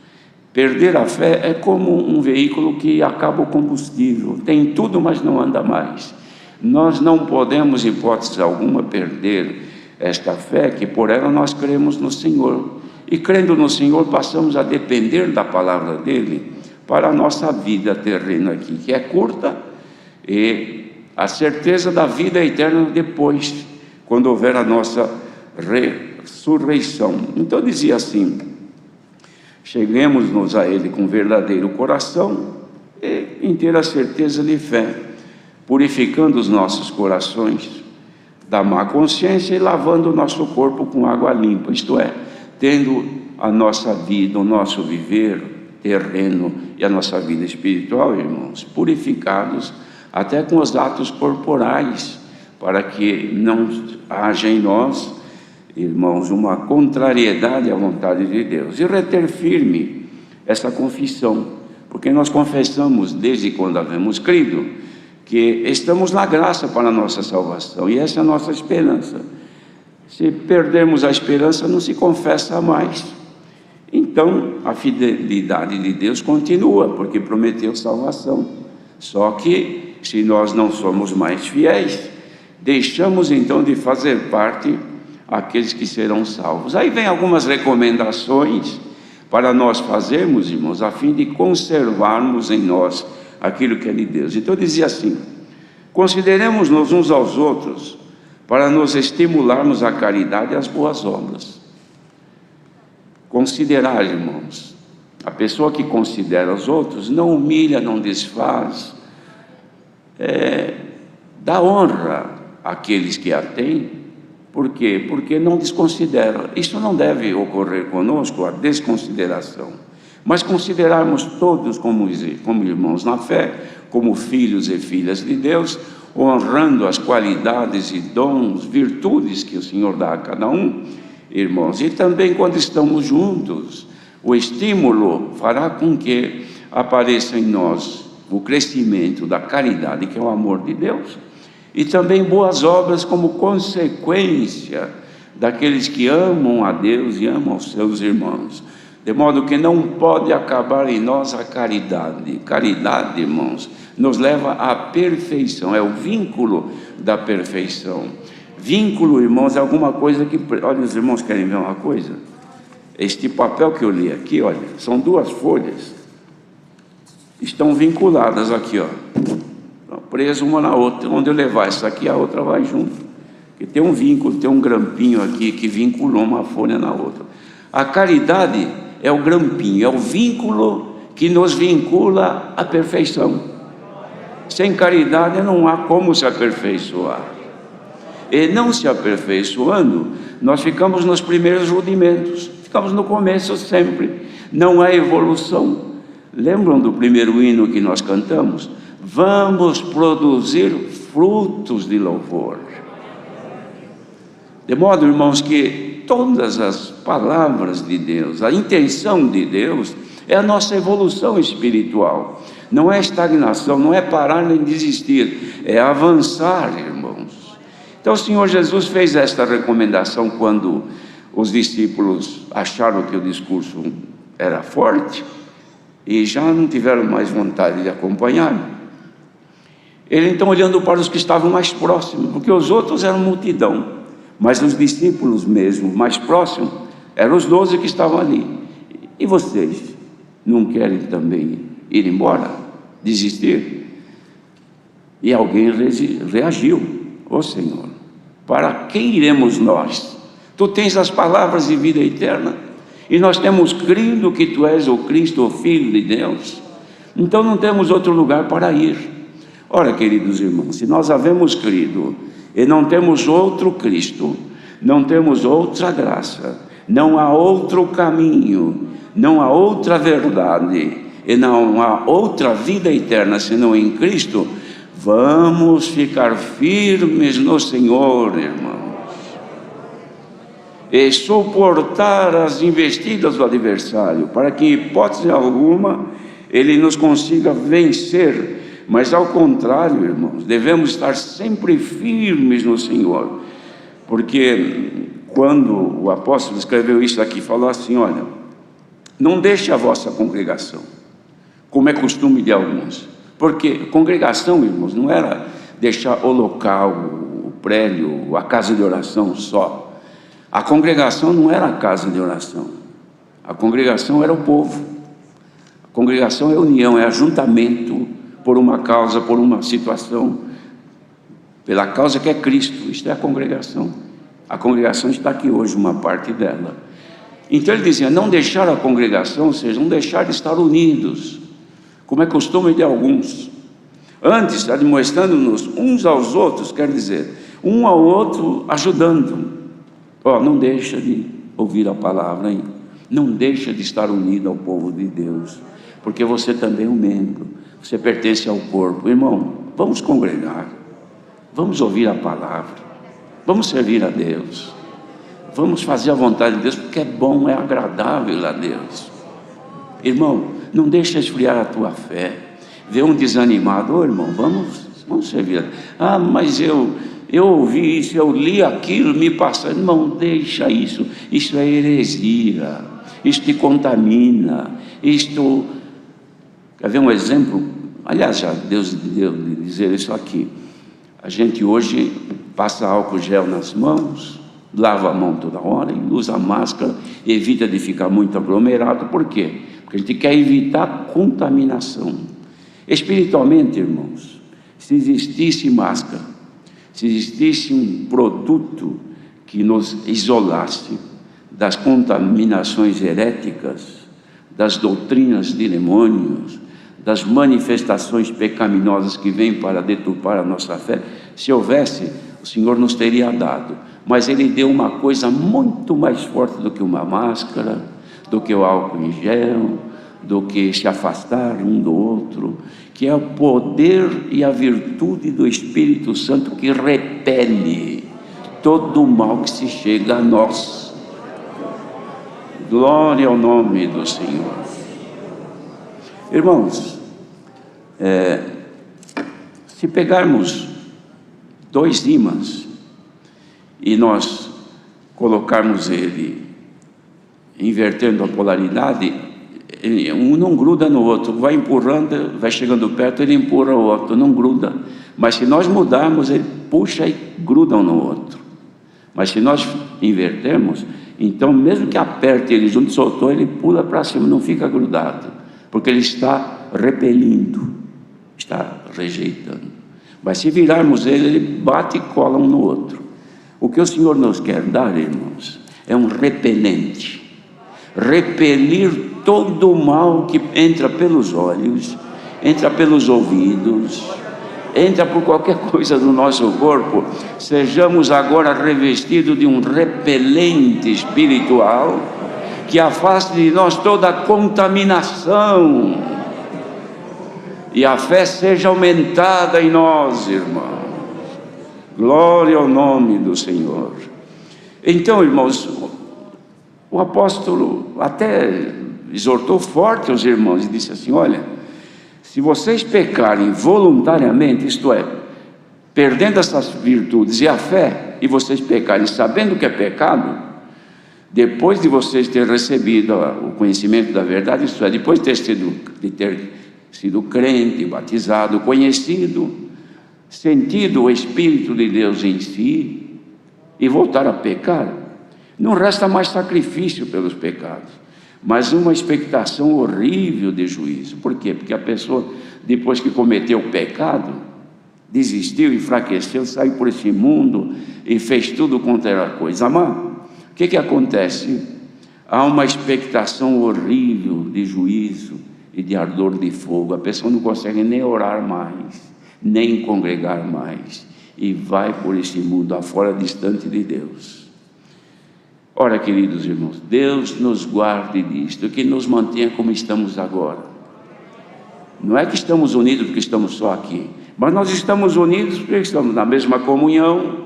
perder a fé é como um veículo que acaba o combustível, tem tudo, mas não anda mais. Nós não podemos, em hipótese alguma, perder esta fé, que por ela nós cremos no Senhor, e crendo no Senhor passamos a depender da palavra dele para a nossa vida terrena aqui, que é curta, e a certeza da vida eterna depois, quando houver a nossa ressurreição. Então dizia assim: cheguemos-nos a ele com verdadeiro coração e inteira certeza de fé, purificando os nossos corações da má consciência e lavando o nosso corpo com água limpa, isto é, tendo a nossa vida, o nosso viver terreno e a nossa vida espiritual, irmãos, purificados até com os atos corporais, para que não haja em nós, irmãos, uma contrariedade à vontade de Deus, e reter firme essa confissão, porque nós confessamos desde quando havemos crido que estamos na graça para a nossa salvação, e essa é a nossa esperança. Se perdermos a esperança, não se confessa mais. Então a fidelidade de Deus continua, porque prometeu salvação. Só que se nós não somos mais fiéis, deixamos então de fazer parte aqueles que serão salvos. Aí vem algumas recomendações para nós fazermos, irmãos, a fim de conservarmos em nós aquilo que é de Deus. Então dizia assim: consideremos-nos uns aos outros para nos estimularmos à caridade e às boas obras. Considerar, irmãos, a pessoa que considera os outros não humilha, não desfaz, dá honra àqueles que a têm. Por quê? Porque não desconsidera. Isso não deve ocorrer conosco, a desconsideração, mas considerarmos todos como irmãos na fé, como filhos e filhas de Deus, honrando as qualidades e dons, virtudes que o Senhor dá a cada um, irmãos. E também quando estamos juntos, o estímulo fará com que apareça em nós o crescimento da caridade, que é o amor de Deus, e também boas obras como consequência daqueles que amam a Deus e amam os seus irmãos, de modo que não pode acabar em nós a caridade. Caridade, irmãos, nos leva à perfeição, é o vínculo da perfeição. Vínculo, irmãos, é alguma coisa que... Olha, os irmãos querem ver uma coisa? Este papel que eu li aqui, olha, são 2 folhas, estão vinculadas aqui, ó, presas uma na outra. Onde eu levar essa aqui, a outra vai junto, porque tem um vínculo, tem um grampinho aqui que vinculou uma folha na outra. A caridade é o grampinho, é o vínculo que nos vincula à perfeição. Sem caridade não há como se aperfeiçoar. E não se aperfeiçoando, nós ficamos nos primeiros rudimentos, ficamos no começo sempre. não há evolução. Lembram do primeiro hino que nós cantamos? Vamos produzir frutos de louvor. De modo, irmãos, que todas as palavras de Deus, a intenção de Deus é a nossa evolução espiritual. Não é estagnação, não é parar nem desistir, é avançar, irmãos. Então o Senhor Jesus fez esta recomendação quando os discípulos acharam que o discurso era forte e já não tiveram mais vontade de acompanhar. Ele então, olhando para os que estavam mais próximos, porque os outros eram multidão, mas os discípulos mesmo, mais próximos, eram os 12 que estavam ali. E vocês não querem também ir embora? Desistir? E alguém reagiu: ó Senhor, para quem iremos nós? Tu tens as palavras de vida eterna, e nós temos crido que Tu és o Cristo, o Filho de Deus, então não temos outro lugar para ir. Ora, queridos irmãos, se nós havemos crido e não temos outro Cristo, não temos outra graça, não há outro caminho, não há outra verdade e não há outra vida eterna senão em Cristo, vamos ficar firmes no Senhor, irmãos, e suportar as investidas do adversário, para que em hipótese alguma ele nos consiga vencer. Mas ao contrário, irmãos, devemos estar sempre firmes no Senhor, porque quando o apóstolo escreveu isso aqui, falou assim: olha, não deixe a vossa congregação, como é costume de alguns, porque congregação, irmãos, não era deixar o local, o prédio, a casa de oração só. A congregação não era a casa de oração, a congregação era o povo, a congregação é união, é ajuntamento por uma causa, por uma situação, pela causa que é Cristo. Isto é a congregação. A congregação está aqui hoje, uma parte dela. Então ele dizia: não deixar a congregação, ou seja, não deixar de estar unidos, como é costume de alguns. Antes, admoestando-nos uns aos outros, quer dizer, um ao outro ajudando. Não deixa de ouvir a palavra, hein? Não deixa de estar unido ao povo de Deus, porque você também é um membro, você pertence ao corpo. Irmão, vamos congregar, vamos ouvir a palavra, vamos servir a Deus, vamos fazer a vontade de Deus, porque é bom, é agradável a Deus. Irmão, não deixa esfriar a tua fé. Vê um desanimado: irmão, vamos servir a Deus. Mas eu ouvi isso, eu li aquilo, me passa. Irmão, deixa isso é heresia, isso te contamina, isto... Quer ver um exemplo? Aliás, já Deus deu de dizer isso aqui. A gente hoje passa álcool gel nas mãos, lava a mão toda hora e usa máscara, evita de ficar muito aglomerado. Por quê? Porque a gente quer evitar contaminação. Espiritualmente, irmãos, se existisse máscara, se existisse um produto que nos isolasse das contaminações heréticas, das doutrinas de demônios, das manifestações pecaminosas que vêm para deturpar a nossa fé, se houvesse, o Senhor nos teria dado. Mas Ele deu uma coisa muito mais forte do que uma máscara, do que o álcool em gel, do que se afastar um do outro, que é o poder e a virtude do Espírito Santo, que repele todo o mal que se chega a nós. Glória ao nome do Senhor. Irmãos, se pegarmos 2 ímãs e nós colocarmos ele, invertendo a polaridade, um não gruda no outro, vai empurrando, vai chegando perto, ele empurra o outro, não gruda. Mas se nós mudarmos, ele puxa e gruda um no outro. Mas se nós invertermos, então mesmo que aperte ele junto, soltou, ele pula para cima, não fica grudado, porque ele está repelindo, está rejeitando. Mas se virarmos ele bate e cola um no outro. O que o Senhor nos quer dar, irmãos, é um repelente, repelir todo o mal que entra pelos olhos, entra pelos ouvidos, entra por qualquer coisa do nosso corpo. Sejamos agora revestidos de um repelente espiritual, que afaste de nós toda a contaminação, e a fé seja aumentada em nós, irmãos. Glória ao nome do Senhor. Então, irmãos, o apóstolo até exortou forte os irmãos e disse assim: olha, se vocês pecarem voluntariamente, isto é, perdendo essas virtudes e a fé, e vocês pecarem sabendo que é pecado, depois de vocês terem recebido o conhecimento da verdade, isto é, depois de ter sido crente, batizado, conhecido, sentido o Espírito de Deus em si, e voltar a pecar, não resta mais sacrifício pelos pecados, mas uma expectação horrível de juízo. Por quê? Porque a pessoa, depois que cometeu o pecado, desistiu, enfraqueceu, saiu por esse mundo e fez tudo quanto era coisa má. O que acontece? Há uma expectação horrível de juízo e de ardor de fogo. A pessoa não consegue nem orar mais, nem congregar mais, e vai por esse mundo afora, distante de Deus. Ora, queridos irmãos, Deus nos guarde disto, que nos mantenha como estamos agora. Não é que estamos unidos porque estamos só aqui, mas nós estamos unidos porque estamos na mesma comunhão,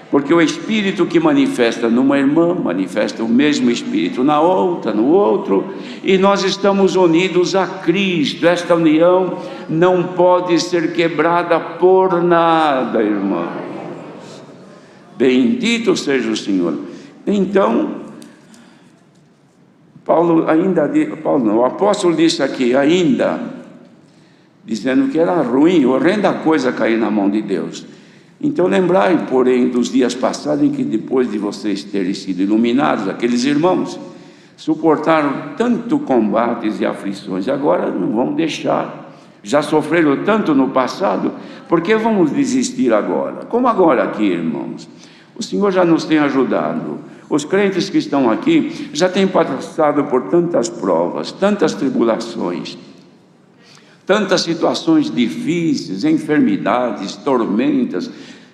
porque o Espírito que manifesta numa irmã, manifesta o mesmo Espírito na outra, no outro, e nós estamos unidos a Cristo. Esta união não pode ser quebrada por nada, irmãos. Bendito seja o Senhor. Então, o apóstolo disse aqui ainda, dizendo que era ruim, horrenda coisa cair na mão de Deus. Então lembrai, porém, dos dias passados, em que depois de vocês terem sido iluminados, aqueles irmãos suportaram tanto combates e aflições, agora não vão deixar. Já sofreram tanto no passado, por que vamos desistir agora? Como agora aqui, irmãos? O Senhor já nos tem ajudado. Os crentes que estão aqui já têm passado por tantas provas, tantas tribulações, tantas situações difíceis, enfermidades, tormentas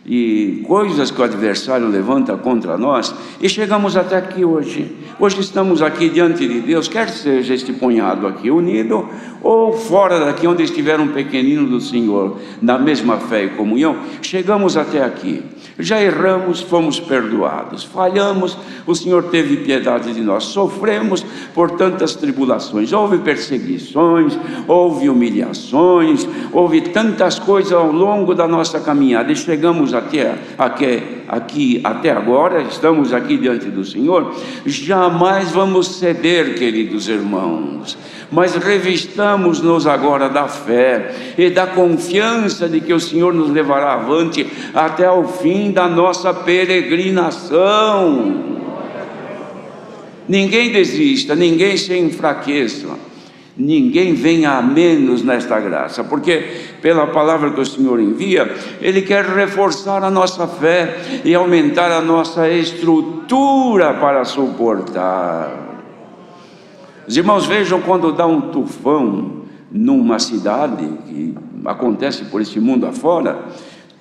e coisas que o adversário levanta contra nós, e chegamos até aqui hoje. Hoje estamos aqui diante de Deus, quer seja este punhado aqui unido, ou fora daqui, onde estiver um pequenino do Senhor, na mesma fé e comunhão. Chegamos até aqui, já erramos, fomos perdoados, falhamos, o Senhor teve piedade de nós, sofremos por tantas tribulações, houve perseguições, houve humilhações, houve tantas coisas ao longo da nossa caminhada, e chegamos até aqui até agora, estamos aqui diante do Senhor. Jamais vamos ceder, queridos irmãos, mas revistamos-nos agora da fé e da confiança de que o Senhor nos levará avante até o fim da nossa peregrinação. Ninguém desista, ninguém se enfraqueça, ninguém venha a menos nesta graça, porque pela palavra que o Senhor envia, Ele quer reforçar a nossa fé e aumentar a nossa estrutura para suportar. Os irmãos vejam, quando dá um tufão numa cidade, que acontece por esse mundo afora,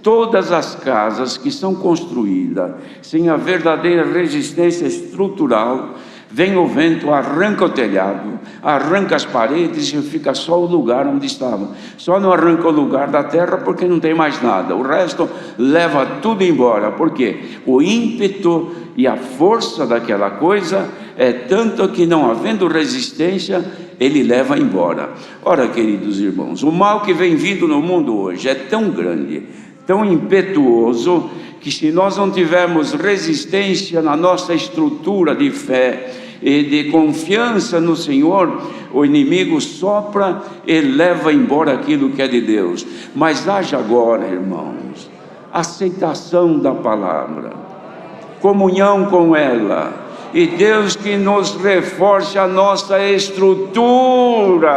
todas as casas que são construídas sem a verdadeira resistência estrutural, vem o vento, arranca o telhado, arranca as paredes e fica só o lugar onde estava. Só não arranca o lugar da terra porque não tem mais nada. O resto leva tudo embora. Por quê? O ímpeto e a força daquela coisa é tanto que, não havendo resistência, ele leva embora. Ora, queridos irmãos, o mal que vem vindo no mundo hoje é tão grande, tão impetuoso, que se nós não tivermos resistência na nossa estrutura de fé e de confiança no Senhor, o inimigo sopra e leva embora aquilo que é de Deus. Mas haja agora, irmãos, aceitação da palavra, comunhão com ela, e Deus que nos reforce a nossa estrutura,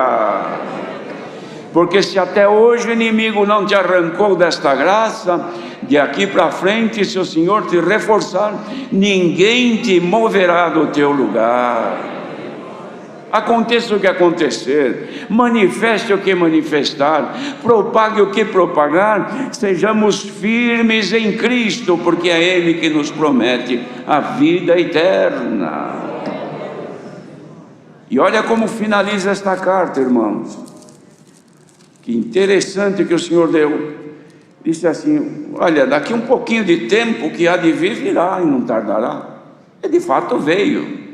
porque se até hoje o inimigo não te arrancou desta graça, de aqui para frente, se o Senhor te reforçar, ninguém te moverá do teu lugar. Aconteça o que acontecer, manifeste o que manifestar, propague o que propagar, sejamos firmes em Cristo, porque é Ele que nos promete a vida eterna. E olha como finaliza esta carta, irmãos. Que interessante que o Senhor deu. Disse assim: olha, daqui um pouquinho de tempo que há de vir, virá e não tardará. E de fato veio.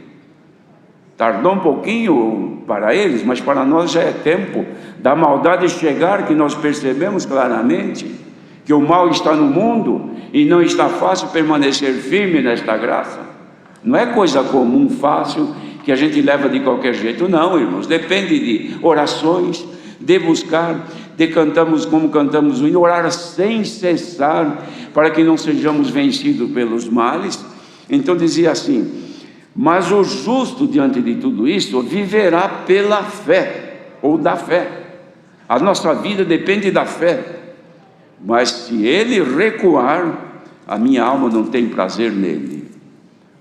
Tardou um pouquinho para eles, mas para nós já é tempo da maldade chegar, que nós percebemos claramente que o mal está no mundo e não está fácil permanecer firme nesta graça. Não é coisa comum, fácil, que a gente leva de qualquer jeito, não, irmãos. Depende de orações, de buscar, de cantamos como cantamos o hino, orar sem cessar, para que não sejamos vencidos pelos males. Então dizia assim: mas o justo, diante de tudo isso, viverá pela fé, ou da fé. A nossa vida depende da fé. Mas se ele recuar, a minha alma não tem prazer nele.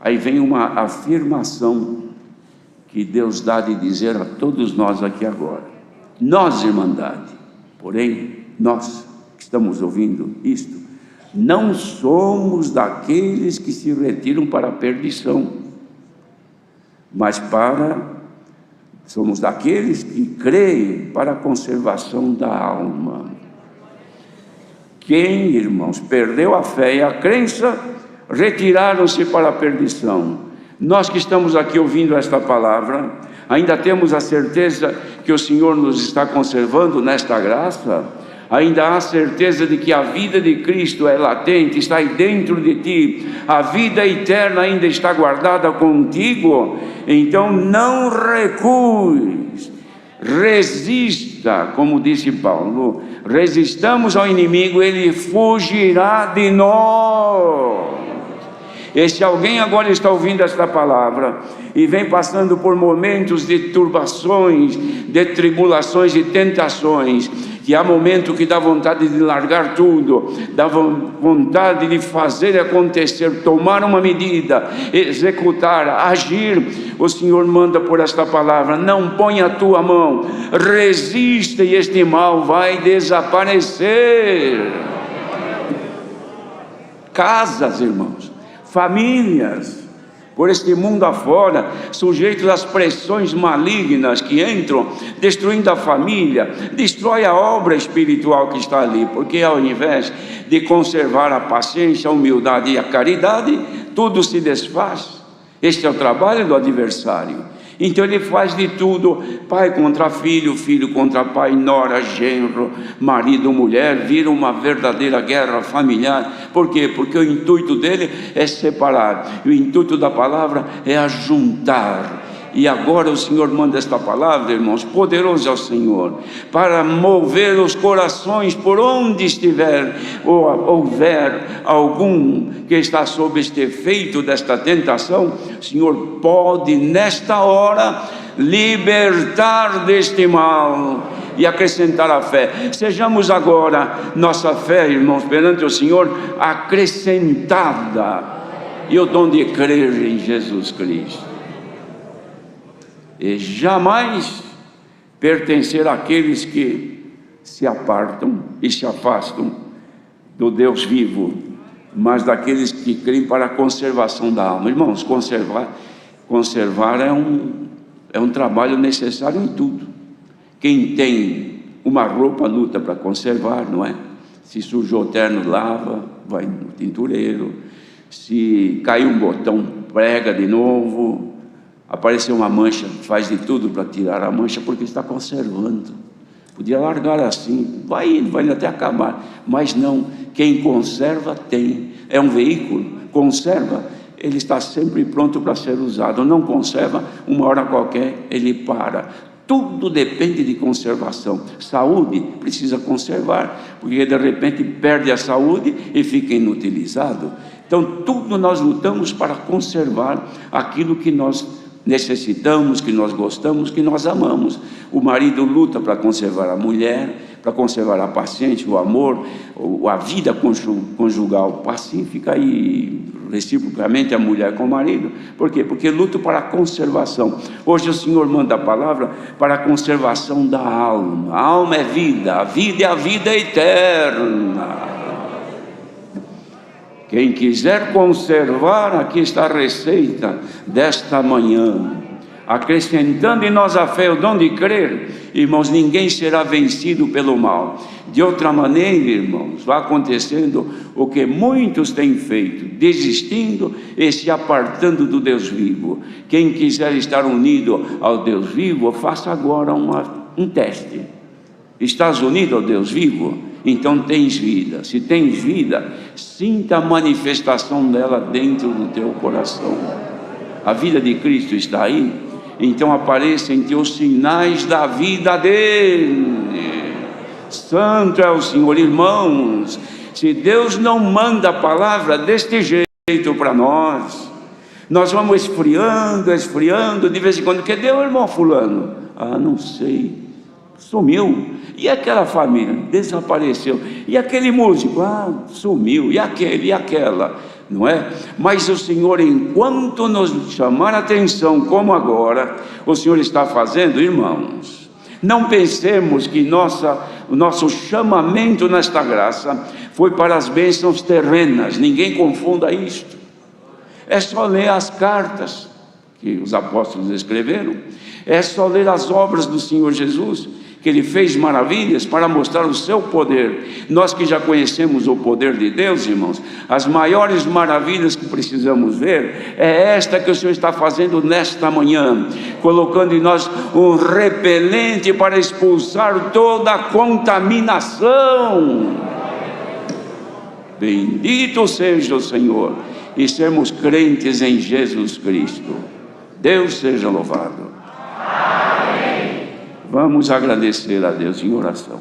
Aí vem uma afirmação que Deus dá de dizer a todos nós aqui agora. Nós, irmandade, porém, nós que estamos ouvindo isto, não somos daqueles que se retiram para a perdição, mas somos daqueles que creem para a conservação da alma. Quem, irmãos, perdeu a fé e a crença, retiraram-se para a perdição. Nós que estamos aqui ouvindo esta palavra, ainda temos a certeza que o Senhor nos está conservando nesta graça? Ainda há certeza de que a vida de Cristo é latente, está aí dentro de ti, a vida eterna ainda está guardada contigo? Então não recues, resista, como disse Paulo, resistamos ao inimigo, ele fugirá de nós. E se alguém agora está ouvindo esta palavra e vem passando por momentos de turbações, de tribulações e tentações, que há momento que dá vontade de largar tudo, dá vontade de fazer acontecer, tomar uma medida, executar, agir, o Senhor manda por esta palavra: não ponha a tua mão, resista e este mal vai desaparecer. Casas, irmãos, famílias, por este mundo afora, sujeitos às pressões malignas que entram, destruindo a família, destrói a obra espiritual que está ali, porque ao invés de conservar a paciência, a humildade e a caridade, tudo se desfaz. Este é o trabalho do adversário. Então ele faz de tudo, pai contra filho, filho contra pai, nora, genro, marido, mulher, vira uma verdadeira guerra familiar. Por quê? Porque o intuito dele é separar, e o intuito da palavra é ajuntar. E agora o Senhor manda esta palavra, irmãos, poderoso é o Senhor, para mover os corações por onde estiver, ou houver algum que está sob este efeito desta tentação. O Senhor pode nesta hora libertar deste mal e acrescentar a fé. Sejamos agora nossa fé, irmãos, perante o Senhor, acrescentada, e o dom de crer em Jesus Cristo. E jamais pertencer àqueles que se apartam e se afastam do Deus vivo, mas daqueles que creem para a conservação da alma. Irmãos, conservar é um trabalho necessário em tudo. Quem tem uma roupa luta para conservar, não é? Se sujou o terno, lava, vai no tintureiro. Se caiu um botão, prega de novo. Apareceu uma mancha, faz de tudo para tirar a mancha, porque está conservando. Podia largar assim, vai indo até acabar, mas não. Quem conserva tem, é um veículo, conserva, ele está sempre pronto para ser usado. Não conserva, uma hora qualquer ele para. Tudo depende de conservação. Saúde precisa conservar, porque de repente perde a saúde e fica inutilizado. Então tudo nós lutamos para conservar aquilo que nós necessitamos, que nós gostamos, que nós amamos. O marido luta para conservar a mulher, para conservar a paciência, o amor, a vida conjugal pacífica, e reciprocamente a mulher com o marido. Por quê? Porque luta para a conservação. Hoje o Senhor manda a palavra para a conservação da alma. A alma é vida, a vida é a vida eterna. Quem quiser conservar, aqui está a receita desta manhã. acrescentando em nós a fé, o dom de crer, irmãos, ninguém será vencido pelo mal. De outra maneira, irmãos, vai acontecendo o que muitos têm feito, desistindo e se apartando do Deus vivo. Quem quiser estar unido ao Deus vivo, faça agora um teste. Estás unido ao Deus vivo? Então tens vida. Se tens vida, sinta a manifestação dela dentro do teu coração. A vida de Cristo está aí? Então aparecem em ti os sinais da vida dele. Santo é o Senhor. Irmãos, se Deus não manda a palavra deste jeito para nós, nós vamos esfriando, de vez em quando. Que deu, irmão fulano? Ah, não sei, sumiu. E aquela família? Desapareceu. E aquele músico? Ah, sumiu. E aquele, e aquela? Não é? Mas o Senhor, enquanto nos chamar a atenção, como agora, o Senhor está fazendo, irmãos, não pensemos que o nosso chamamento nesta graça foi para as bênçãos terrenas. Ninguém confunda isto. É só ler as cartas que os apóstolos escreveram, é só ler as obras do Senhor Jesus, que Ele fez maravilhas para mostrar o seu poder. Nós que já conhecemos o poder de Deus, irmãos, as maiores maravilhas que precisamos ver é esta que o Senhor está fazendo nesta manhã, colocando em nós um repelente para expulsar toda a contaminação. Bendito seja o Senhor, e sermos crentes em Jesus Cristo. Deus seja louvado. Vamos agradecer a Deus em oração.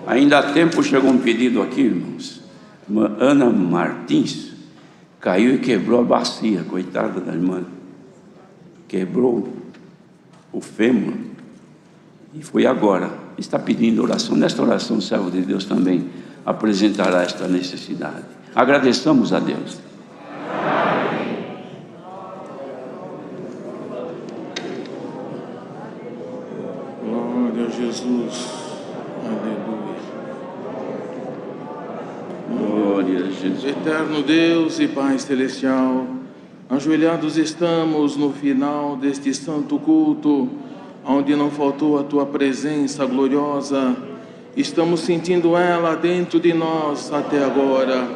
Ainda há tempo chegou um pedido aqui, irmãos. Uma Ana Martins caiu e quebrou a bacia, coitada da irmã. Quebrou o fêmur. E foi agora. Está pedindo oração. Nesta oração, o servo de Deus também apresentará esta necessidade. Agradeçamos a Deus. Glória a Jesus. Aleluia. Glória a Jesus. Eterno Deus e Pai Celestial, ajoelhados estamos no final deste santo culto, onde não faltou a Tua presença gloriosa. Estamos sentindo ela dentro de nós até agora.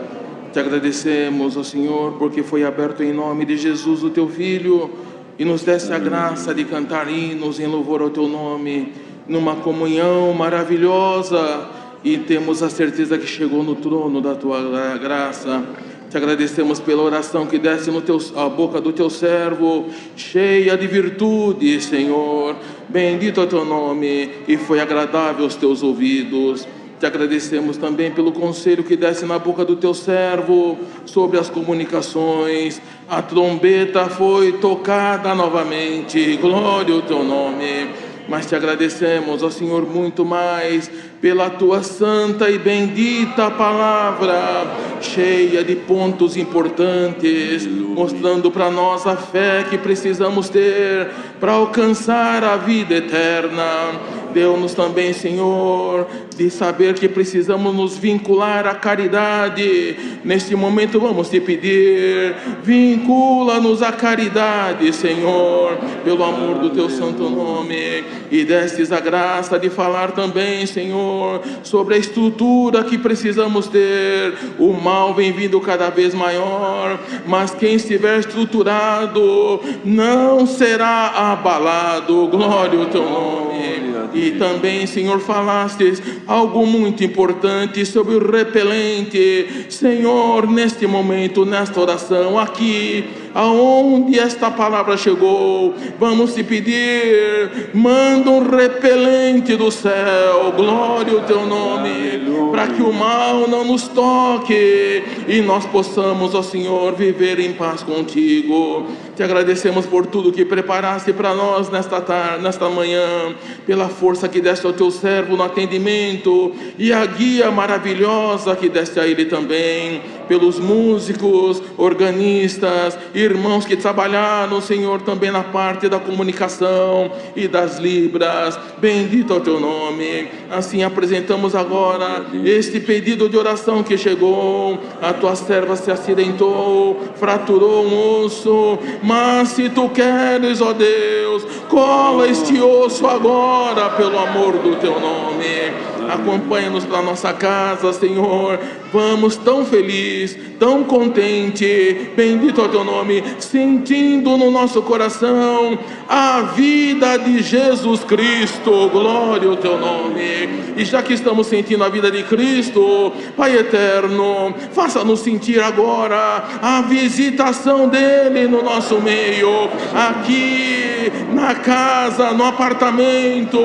Te agradecemos, ó Senhor, porque foi aberto em nome de Jesus, o Teu Filho, e nos desse a graça de cantar hinos em louvor ao Teu nome, numa comunhão maravilhosa, e temos a certeza que chegou no trono da Tua graça. Te agradecemos pela oração que desce a boca do Teu servo, cheia de virtude, Senhor. Bendito é o Teu nome, e foi agradável aos Teus ouvidos. Te agradecemos também pelo conselho que desce na boca do Teu servo sobre as comunicações. A trombeta foi tocada novamente, glória ao Teu nome. Mas te agradecemos, ó Senhor, muito mais pela Tua santa e bendita palavra, cheia de pontos importantes, mostrando para nós a fé que precisamos ter para alcançar a vida eterna. Deu-nos também, Senhor, de saber que precisamos nos vincular à caridade. Neste momento vamos te pedir, vincula-nos à caridade, Senhor, pelo amor do Teu santo nome, e destes a graça de falar também, Senhor, sobre a estrutura que precisamos ter. O mal vem vindo cada vez maior, mas quem estiver estruturado não será abalado. Glória ao Teu nome. E também, Senhor, falastes algo muito importante sobre o repelente. Senhor, neste momento, nesta oração, aqui, aonde esta palavra chegou, vamos te pedir, manda um repelente do céu, glória ao Teu nome, para que o mal não nos toque e nós possamos, ó Senhor, viver em paz contigo. Te agradecemos por tudo que preparaste para nós nesta manhã, pela força que deste ao Teu servo no atendimento e a guia maravilhosa que deste a ele também. pelos músicos, organistas, irmãos que trabalharam, Senhor, também na parte da comunicação e das libras. Bendito é o teu nome. Assim apresentamos agora este pedido de oração que chegou. A tua serva se acidentou, fraturou um osso, mas se tu queres, ó Deus, cola este osso agora, pelo amor do teu nome. Acompanha-nos para nossa casa, Senhor. Vamos tão feliz, tão contente, bendito é o teu nome, sentindo no nosso coração a vida de Jesus Cristo. Glória ao teu nome. E já que estamos sentindo a vida de Cristo, Pai eterno, faça-nos sentir agora a visitação dele no nosso meio, aqui na casa, no apartamento,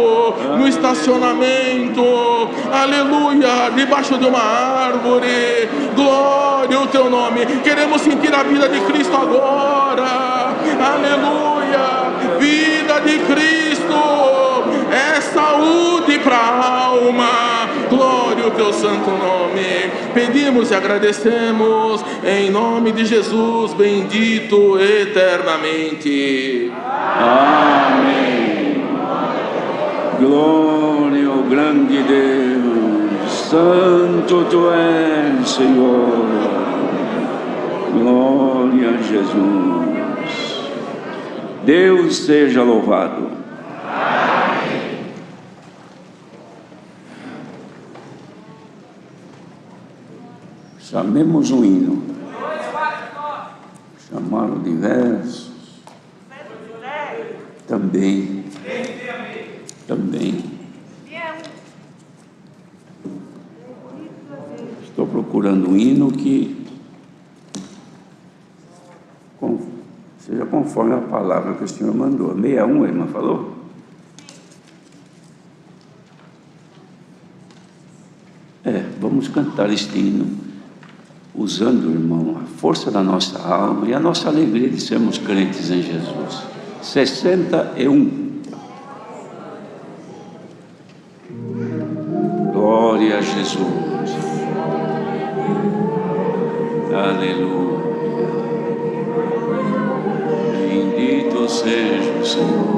no estacionamento, aleluia, debaixo de uma árvore. Glória ao teu nome. Queremos sentir a vida de Cristo agora, aleluia. Vida de Cristo é saúde para a alma. Glória ao teu santo nome. Pedimos e agradecemos em nome de Jesus, bendito eternamente. Amém. Glória ao grande Deus, santo tu és, Senhor. Glória a Jesus. Deus seja louvado. Chamemos um hino. Chamaram diversos. Também. Estou procurando um hino que seja conforme a palavra que o Senhor mandou. 61, a irmã falou? Vamos cantar este hino, usando, irmão, a força da nossa alma e a nossa alegria de sermos crentes em Jesus. 61. Glória a Jesus. Aleluia. Bendito seja o Senhor.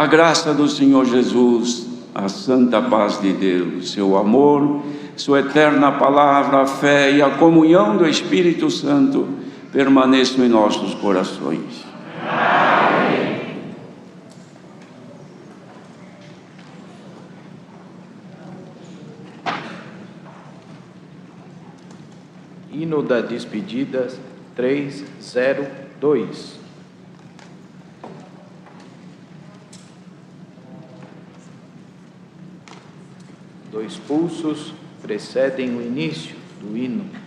A graça do Senhor Jesus, a santa paz de Deus, seu amor, sua eterna palavra, a fé e a comunhão do Espírito Santo permaneçam em nossos corações. Amém. Hino da despedida 302. Dois pulsos precedem o início do hino.